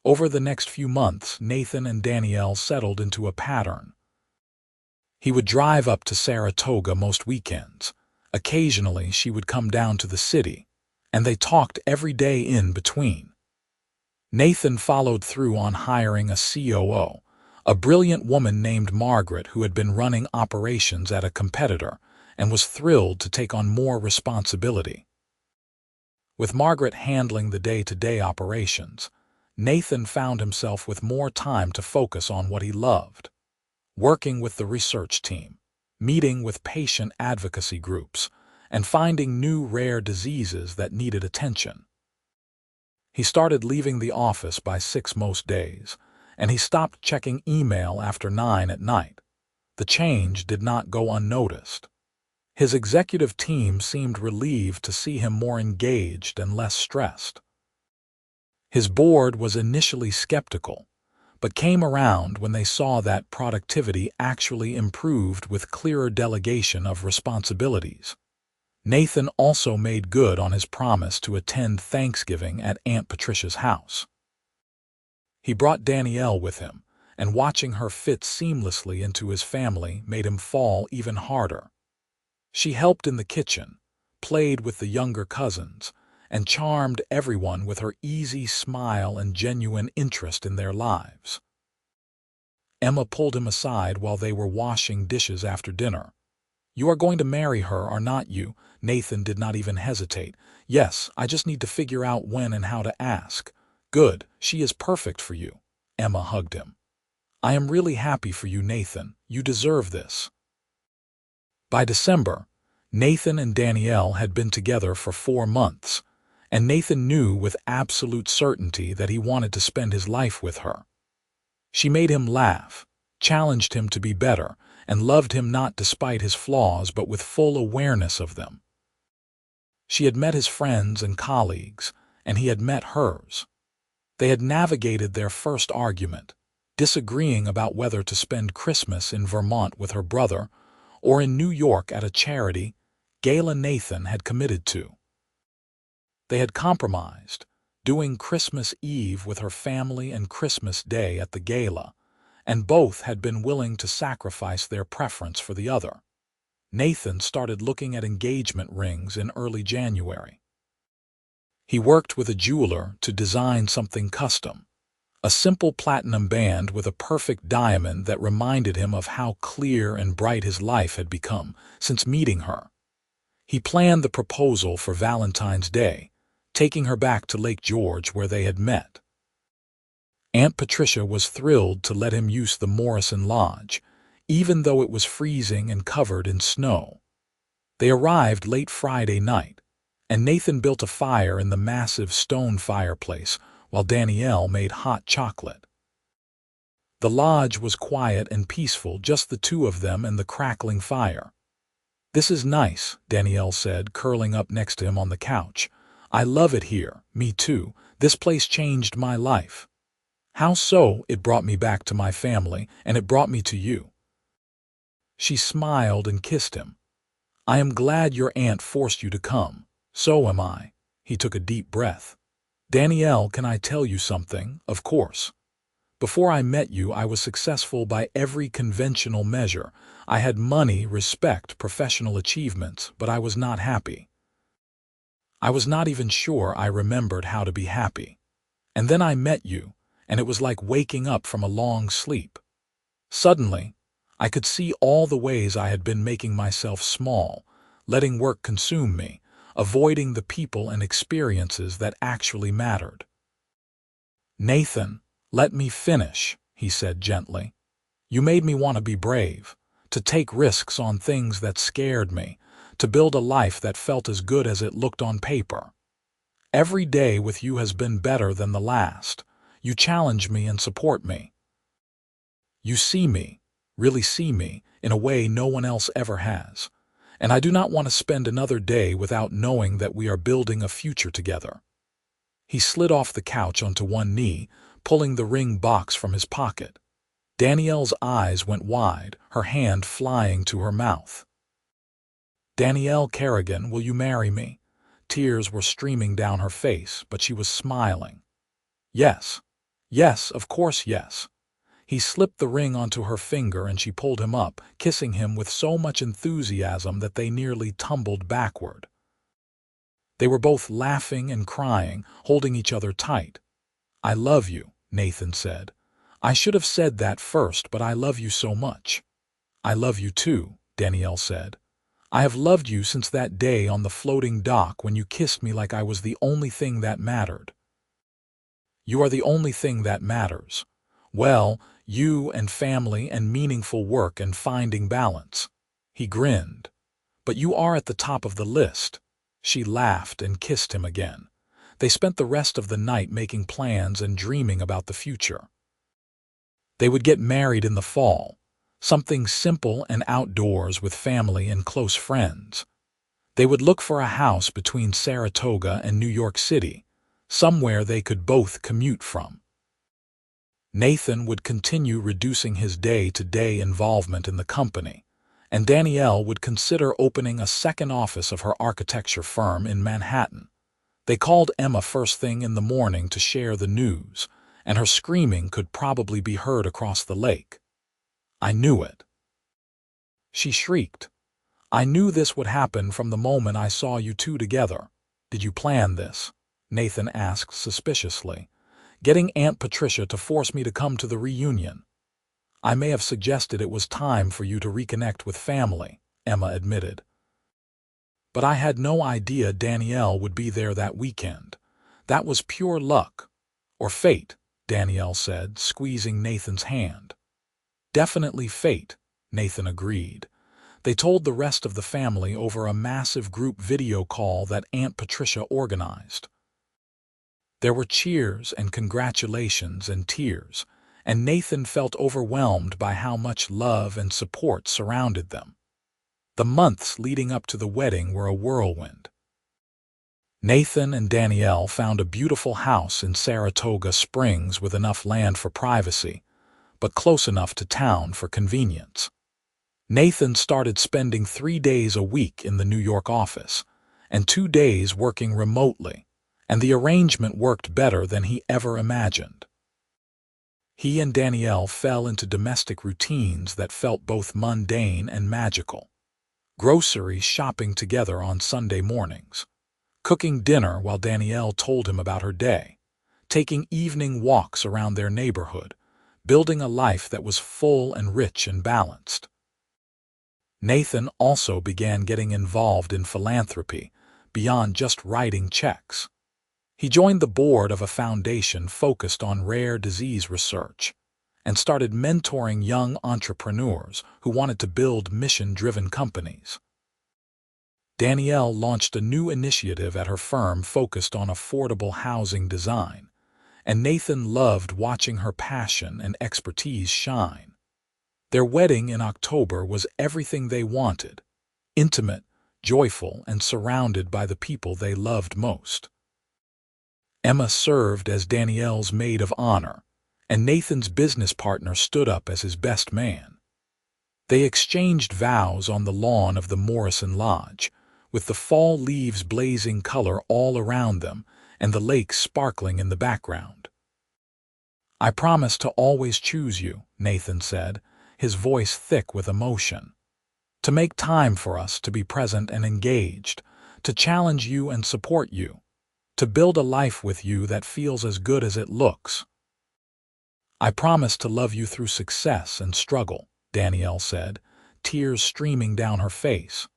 Over the next few months, Nathan and Danielle settled into a pattern. He would drive up to Saratoga most weekends. Occasionally, she would come down to the city, and they talked every day in between. Nathan followed through on hiring a COO, a brilliant woman named Margaret who had been running operations at a competitor and was thrilled to take on more responsibility. With Margaret handling the day-to-day operations, Nathan found himself with more time to focus on what he loved: working with the research team, meeting with patient advocacy groups, and finding new rare diseases that needed attention. He started leaving the office by 6 most days, and he stopped checking email after 9 at night. The change did not go unnoticed. His executive team seemed relieved to see him more engaged and less stressed. His board was initially skeptical, but came around when they saw that productivity actually improved with clearer delegation of responsibilities. Nathan also made good on his promise to attend Thanksgiving at Aunt Patricia's house. He brought Danielle with him, and watching her fit seamlessly into his family made him fall even harder. She helped in the kitchen, played with the younger cousins, and charmed everyone with her easy smile and genuine interest in their lives. Emma pulled him aside while they were washing dishes after dinner. "You are going to marry her, are not you?" Nathan did not even hesitate. "Yes, I just need to figure out when and how to ask." "Good, she is perfect for you." Emma hugged him. "I am really happy for you, Nathan. You deserve this." By December, Nathan and Danielle had been together for 4 months, and Nathan knew with absolute certainty that he wanted to spend his life with her. She made him laugh, challenged him to be better, and loved him not despite his flaws but with full awareness of them. She had met his friends and colleagues, and he had met hers. They had navigated their first argument, disagreeing about whether to spend Christmas in Vermont with her brother or in New York at a charity gala Nathan had committed to. They had compromised, doing Christmas Eve with her family and Christmas Day at the gala, and both had been willing to sacrifice their preference for the other. Nathan started looking at engagement rings in early January. He worked with a jeweler to design something custom, a simple platinum band with a perfect diamond that reminded him of how clear and bright his life had become since meeting her. He planned the proposal for Valentine's Day, taking her back to Lake George where they had met. Aunt Patricia was thrilled to let him use the Morrison Lodge, even though it was freezing and covered in snow. They arrived late Friday night, and Nathan built a fire in the massive stone fireplace while Danielle made hot chocolate. The lodge was quiet and peaceful, just the two of them and the crackling fire. "This is nice," Danielle said, curling up next to him on the couch. "I love it here." "Me too. This place changed my life." "How so?" "It brought me back to my family, and it brought me to you." She smiled and kissed him. "I am glad your aunt forced you to come. So am I." He took a deep breath. "Danielle, can I tell you something?" "Of course." "Before I met you, I was successful by every conventional measure. I had money, respect, professional achievements, but I was not happy. I was not even sure I remembered how to be happy. And then I met you, and it was like waking up from a long sleep. Suddenly, I could see all the ways I had been making myself small, letting work consume me, avoiding the people and experiences that actually mattered." "Nathan, let me finish," he said gently. "You made me want to be brave, to take risks on things that scared me, to build a life that felt as good as it looked on paper. Every day with you has been better than the last. You challenge me and support me. You see me, really see me, in a way no one else ever has. And I do not want to spend another day without knowing that we are building a future together." He slid off the couch onto one knee, pulling the ring box from his pocket. Danielle's eyes went wide, her hand flying to her mouth. "Danielle Kerrigan, will you marry me?" Tears were streaming down her face, but she was smiling. "Yes. Yes, of course yes." He slipped the ring onto her finger and she pulled him up, kissing him with so much enthusiasm that they nearly tumbled backward. They were both laughing and crying, holding each other tight. "I love you," Nathan said. "I should have said that first, but I love you so much." "I love you too," Danielle said. "I have loved you since that day on the floating dock when you kissed me like I was the only thing that mattered." "You are the only thing that matters. Well, you and family and meaningful work and finding balance." He grinned. "But you are at the top of the list." She laughed and kissed him again. They spent the rest of the night making plans and dreaming about the future. They would get married in the fall, something simple and outdoors with family and close friends. They would look for a house between Saratoga and New York City, somewhere they could both commute from. Nathan would continue reducing his day-to-day involvement in the company, and Danielle would consider opening a second office of her architecture firm in Manhattan. They called Emma first thing in the morning to share the news, and her screaming could probably be heard across the lake. "I knew it." She shrieked. "I knew this would happen from the moment I saw you two together." "Did you plan this?" Nathan asked suspiciously. "Getting Aunt Patricia to force me to come to the reunion." "I may have suggested it was time for you to reconnect with family," Emma admitted. "But I had no idea Danielle would be there that weekend. That was pure luck. Or fate," Danielle said, squeezing Nathan's hand. Definitely fate, Nathan agreed. They told the rest of the family over a massive group video call that Aunt Patricia organized. There were cheers and congratulations and tears, and Nathan felt overwhelmed by how much love and support surrounded them. The months leading up to the wedding were a whirlwind. Nathan and Danielle found a beautiful house in Saratoga Springs with enough land for privacy, but close enough to town for convenience. Nathan started spending 3 days a week in the New York office, and 2 days working remotely, and the arrangement worked better than he ever imagined. He and Danielle fell into domestic routines that felt both mundane and magical. Grocery shopping together on Sunday mornings, cooking dinner while Danielle told him about her day, taking evening walks around their neighborhood, building a life that was full and rich and balanced. Nathan also began getting involved in philanthropy beyond just writing checks. He joined the board of a foundation focused on rare disease research and started mentoring young entrepreneurs who wanted to build mission-driven companies. Danielle launched a new initiative at her firm focused on affordable housing design, and Nathan loved watching her passion and expertise shine. Their wedding in October was everything they wanted: intimate, joyful, and surrounded by the people they loved most. Emma served as Danielle's maid of honor, and Nathan's business partner stood up as his best man. They exchanged vows on the lawn of the Morrison Lodge, with the fall leaves blazing color all around them and the lake sparkling in the background. "I promise to always choose you," Nathan said, his voice thick with emotion. "To make time for us, to be present and engaged, to challenge you and support you, to build a life with you that feels as good as it looks." "I promise to love you through success and struggle," Danielle said, tears streaming down her face.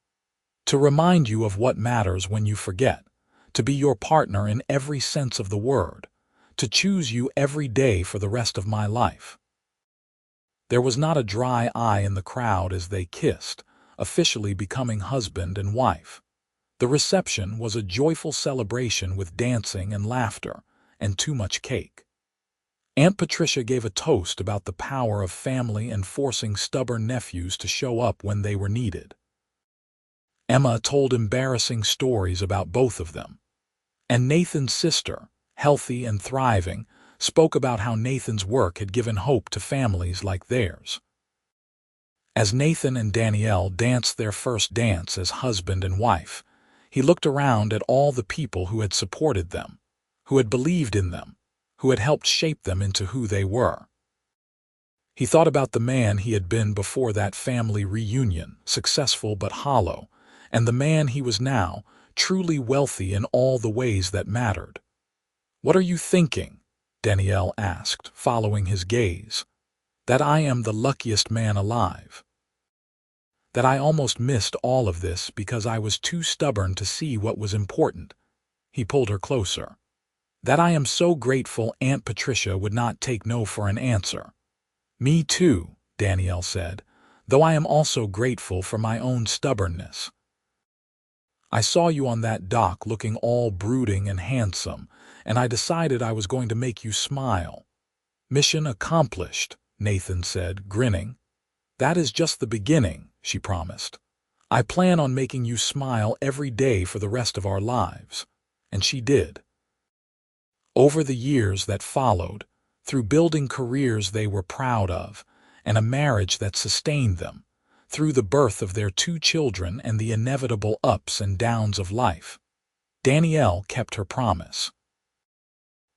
"To remind you of what matters when you forget, to be your partner in every sense of the word, to choose you every day for the rest of my life." There was not a dry eye in the crowd as they kissed, officially becoming husband and wife. The reception was a joyful celebration with dancing and laughter, and too much cake. Aunt Patricia gave a toast about the power of family and forcing stubborn nephews to show up when they were needed. Emma told embarrassing stories about both of them. And Nathan's sister, healthy and thriving, spoke about how Nathan's work had given hope to families like theirs. As Nathan and Danielle danced their first dance as husband and wife, he looked around at all the people who had supported them, who had believed in them, who had helped shape them into who they were. He thought about the man he had been before that family reunion, successful but hollow, and the man he was now, truly wealthy in all the ways that mattered. "What are you thinking?" Danielle asked, following his gaze. "That I am the luckiest man alive. That I almost missed all of this because I was too stubborn to see what was important." He pulled her closer. "That I am so grateful Aunt Patricia would not take no for an answer." "Me too," Danielle said, "though I am also grateful for my own stubbornness. I saw you on that dock looking all brooding and handsome, and I decided I was going to make you smile." "Mission accomplished," Nathan said, grinning. "That is just the beginning," she promised. "I plan on making you smile every day for the rest of our lives." And she did. Over the years that followed, through building careers they were proud of, and a marriage that sustained them, through the birth of their 2 children and the inevitable ups and downs of life, Danielle kept her promise.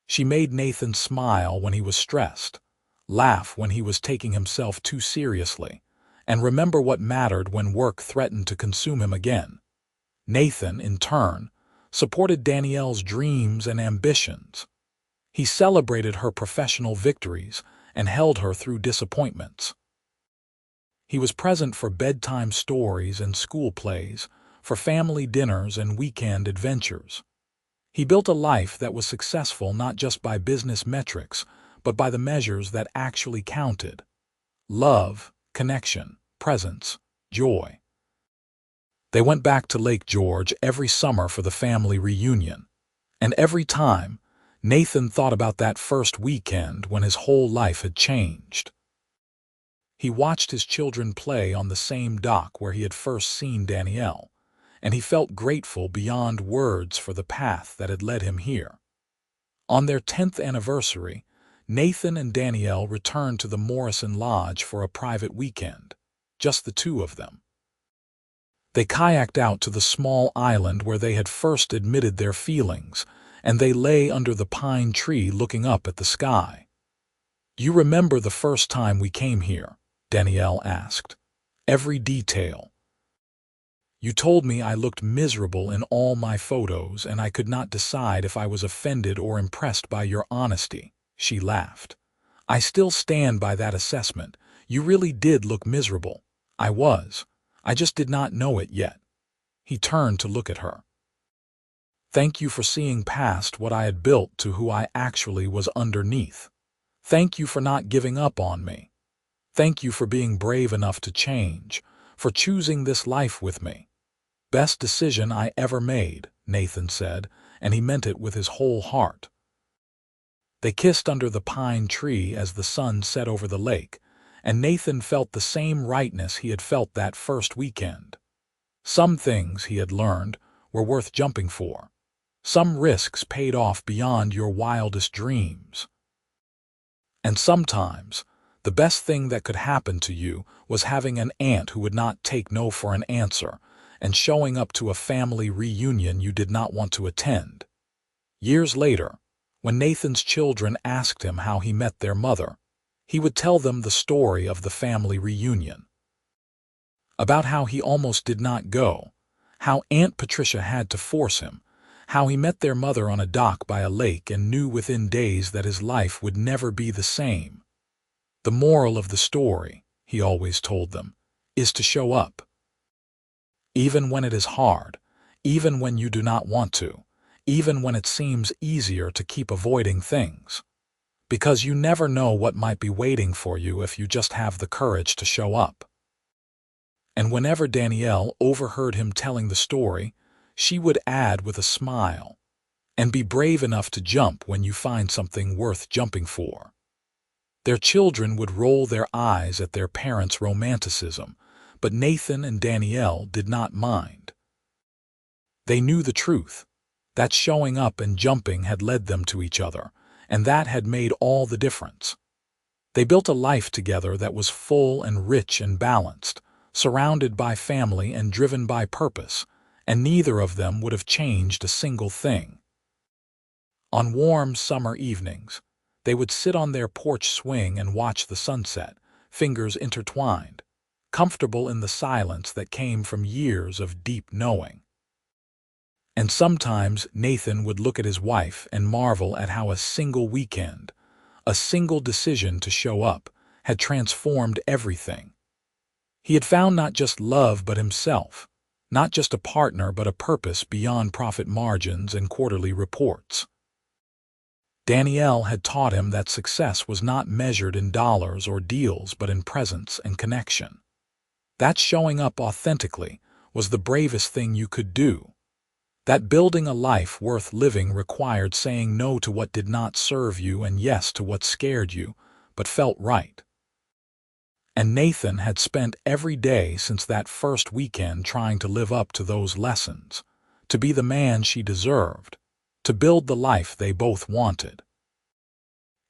She made Nathan smile when he was stressed, laugh when he was taking himself too seriously, and remember what mattered when work threatened to consume him again. Nathan, in turn, supported Danielle's dreams and ambitions. He celebrated her professional victories and held her through disappointments. He was present for bedtime stories and school plays, for family dinners and weekend adventures. He built a life that was successful not just by business metrics, but by the measures that actually counted: love, connection, presence, joy. They went back to Lake George every summer for the family reunion, and every time, Nathan thought about that first weekend when his whole life had changed. He watched his children play on the same dock where he had first seen Danielle, and he felt grateful beyond words for the path that had led him here. On their 10th anniversary, Nathan and Danielle returned to the Morrison Lodge for a private weekend, just the two of them. They kayaked out to the small island where they had first admitted their feelings, and they lay under the pine tree looking up at the sky. "You remember the first time we came here?" Danielle asked. "Every detail. You told me I looked miserable in all my photos, and I could not decide if I was offended or impressed by your honesty." She laughed. "I still stand by that assessment. You really did look miserable." "I was. I just did not know it yet." He turned to look at her. "Thank you for seeing past what I had built to who I actually was underneath. Thank you for not giving up on me. Thank you for being brave enough to change, for choosing this life with me." "Best decision I ever made," Nathan said, and he meant it with his whole heart. They kissed under the pine tree as the sun set over the lake, and Nathan felt the same rightness he had felt that first weekend. Some things, he had learned, were worth jumping for. Some risks paid off beyond your wildest dreams. And sometimes, the best thing that could happen to you was having an aunt who would not take no for an answer, and showing up to a family reunion you did not want to attend. Years later, when Nathan's children asked him how he met their mother, he would tell them the story of the family reunion. About how he almost did not go, how Aunt Patricia had to force him, how he met their mother on a dock by a lake and knew within days that his life would never be the same. "The moral of the story," he always told them, "is to show up. Even when it is hard, even when you do not want to, even when it seems easier to keep avoiding things. Because you never know what might be waiting for you if you just have the courage to show up." And whenever Danielle overheard him telling the story, she would add with a smile, "And be brave enough to jump when you find something worth jumping for." Their children would roll their eyes at their parents' romanticism, but Nathan and Danielle did not mind. They knew the truth, that showing up and jumping had led them to each other, and that had made all the difference. They built a life together that was full and rich and balanced, surrounded by family and driven by purpose, and neither of them would have changed a single thing. On warm summer evenings, they would sit on their porch swing and watch the sunset, fingers intertwined, comfortable in the silence that came from years of deep knowing. And sometimes Nathan would look at his wife and marvel at how a single weekend, a single decision to show up, had transformed everything. He had found not just love but himself, not just a partner but a purpose beyond profit margins and quarterly reports. Danielle had taught him that success was not measured in dollars or deals but in presence and connection. That showing up authentically was the bravest thing you could do. That building a life worth living required saying no to what did not serve you and yes to what scared you, but felt right. And Nathan had spent every day since that first weekend trying to live up to those lessons, to be the man she deserved, to build the life they both wanted.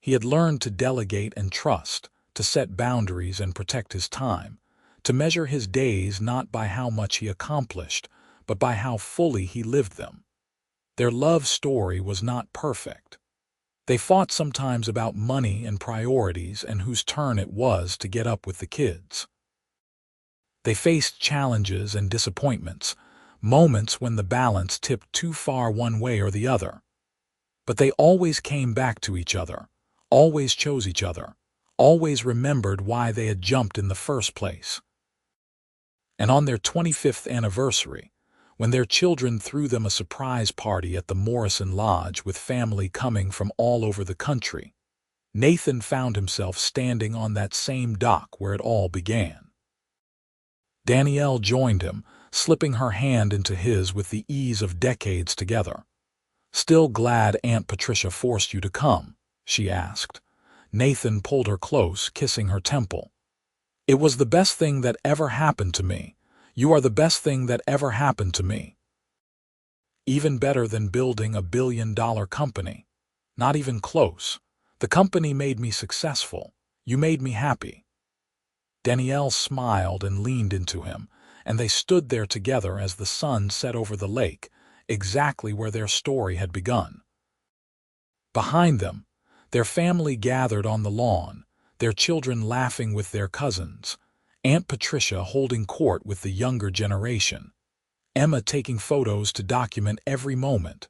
He had learned to delegate and trust, to set boundaries and protect his time, to measure his days not by how much he accomplished, but by how fully he lived them. Their love story was not perfect. They fought sometimes about money and priorities and whose turn it was to get up with the kids. They faced challenges and disappointments, moments when the balance tipped too far one way or the other. But they always came back to each other, always chose each other, always remembered why they had jumped in the first place. And on their 25th anniversary, when their children threw them a surprise party at the Morrison Lodge with family coming from all over the country, Nathan found himself standing on that same dock where it all began. Danielle joined him, slipping her hand into his with the ease of decades together. "Still glad Aunt Patricia forced you to come?" she asked. Nathan pulled her close, kissing her temple. "It was the best thing that ever happened to me. You are the best thing that ever happened to me. Even better than building a billion-dollar company. Not even close. The company made me successful. You made me happy." Danielle smiled and leaned into him, and they stood there together as the sun set over the lake, exactly where their story had begun. Behind them, their family gathered on the lawn, their children laughing with their cousins, Aunt Patricia holding court with the younger generation, Emma taking photos to document every moment.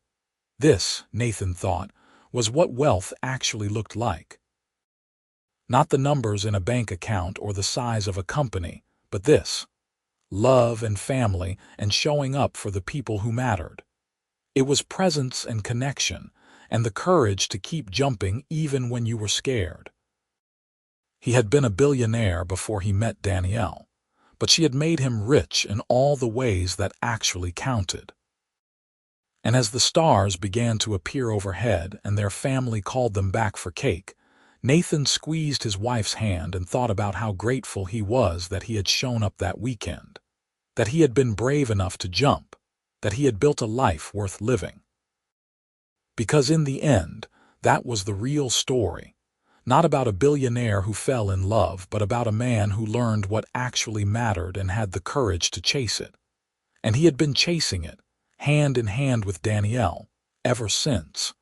This, Nathan thought, was what wealth actually looked like. Not the numbers in a bank account or the size of a company, but this: love and family and showing up for the people who mattered. It was presence and connection, and the courage to keep jumping even when you were scared. He had been a billionaire before he met Danielle, but she had made him rich in all the ways that actually counted. And as the stars began to appear overhead and their family called them back for cake, Nathan squeezed his wife's hand and thought about how grateful he was that he had shown up that weekend, that he had been brave enough to jump, that he had built a life worth living. Because in the end, that was the real story, not about a billionaire who fell in love, but about a man who learned what actually mattered and had the courage to chase it. And he had been chasing it, hand in hand with Danielle, ever since.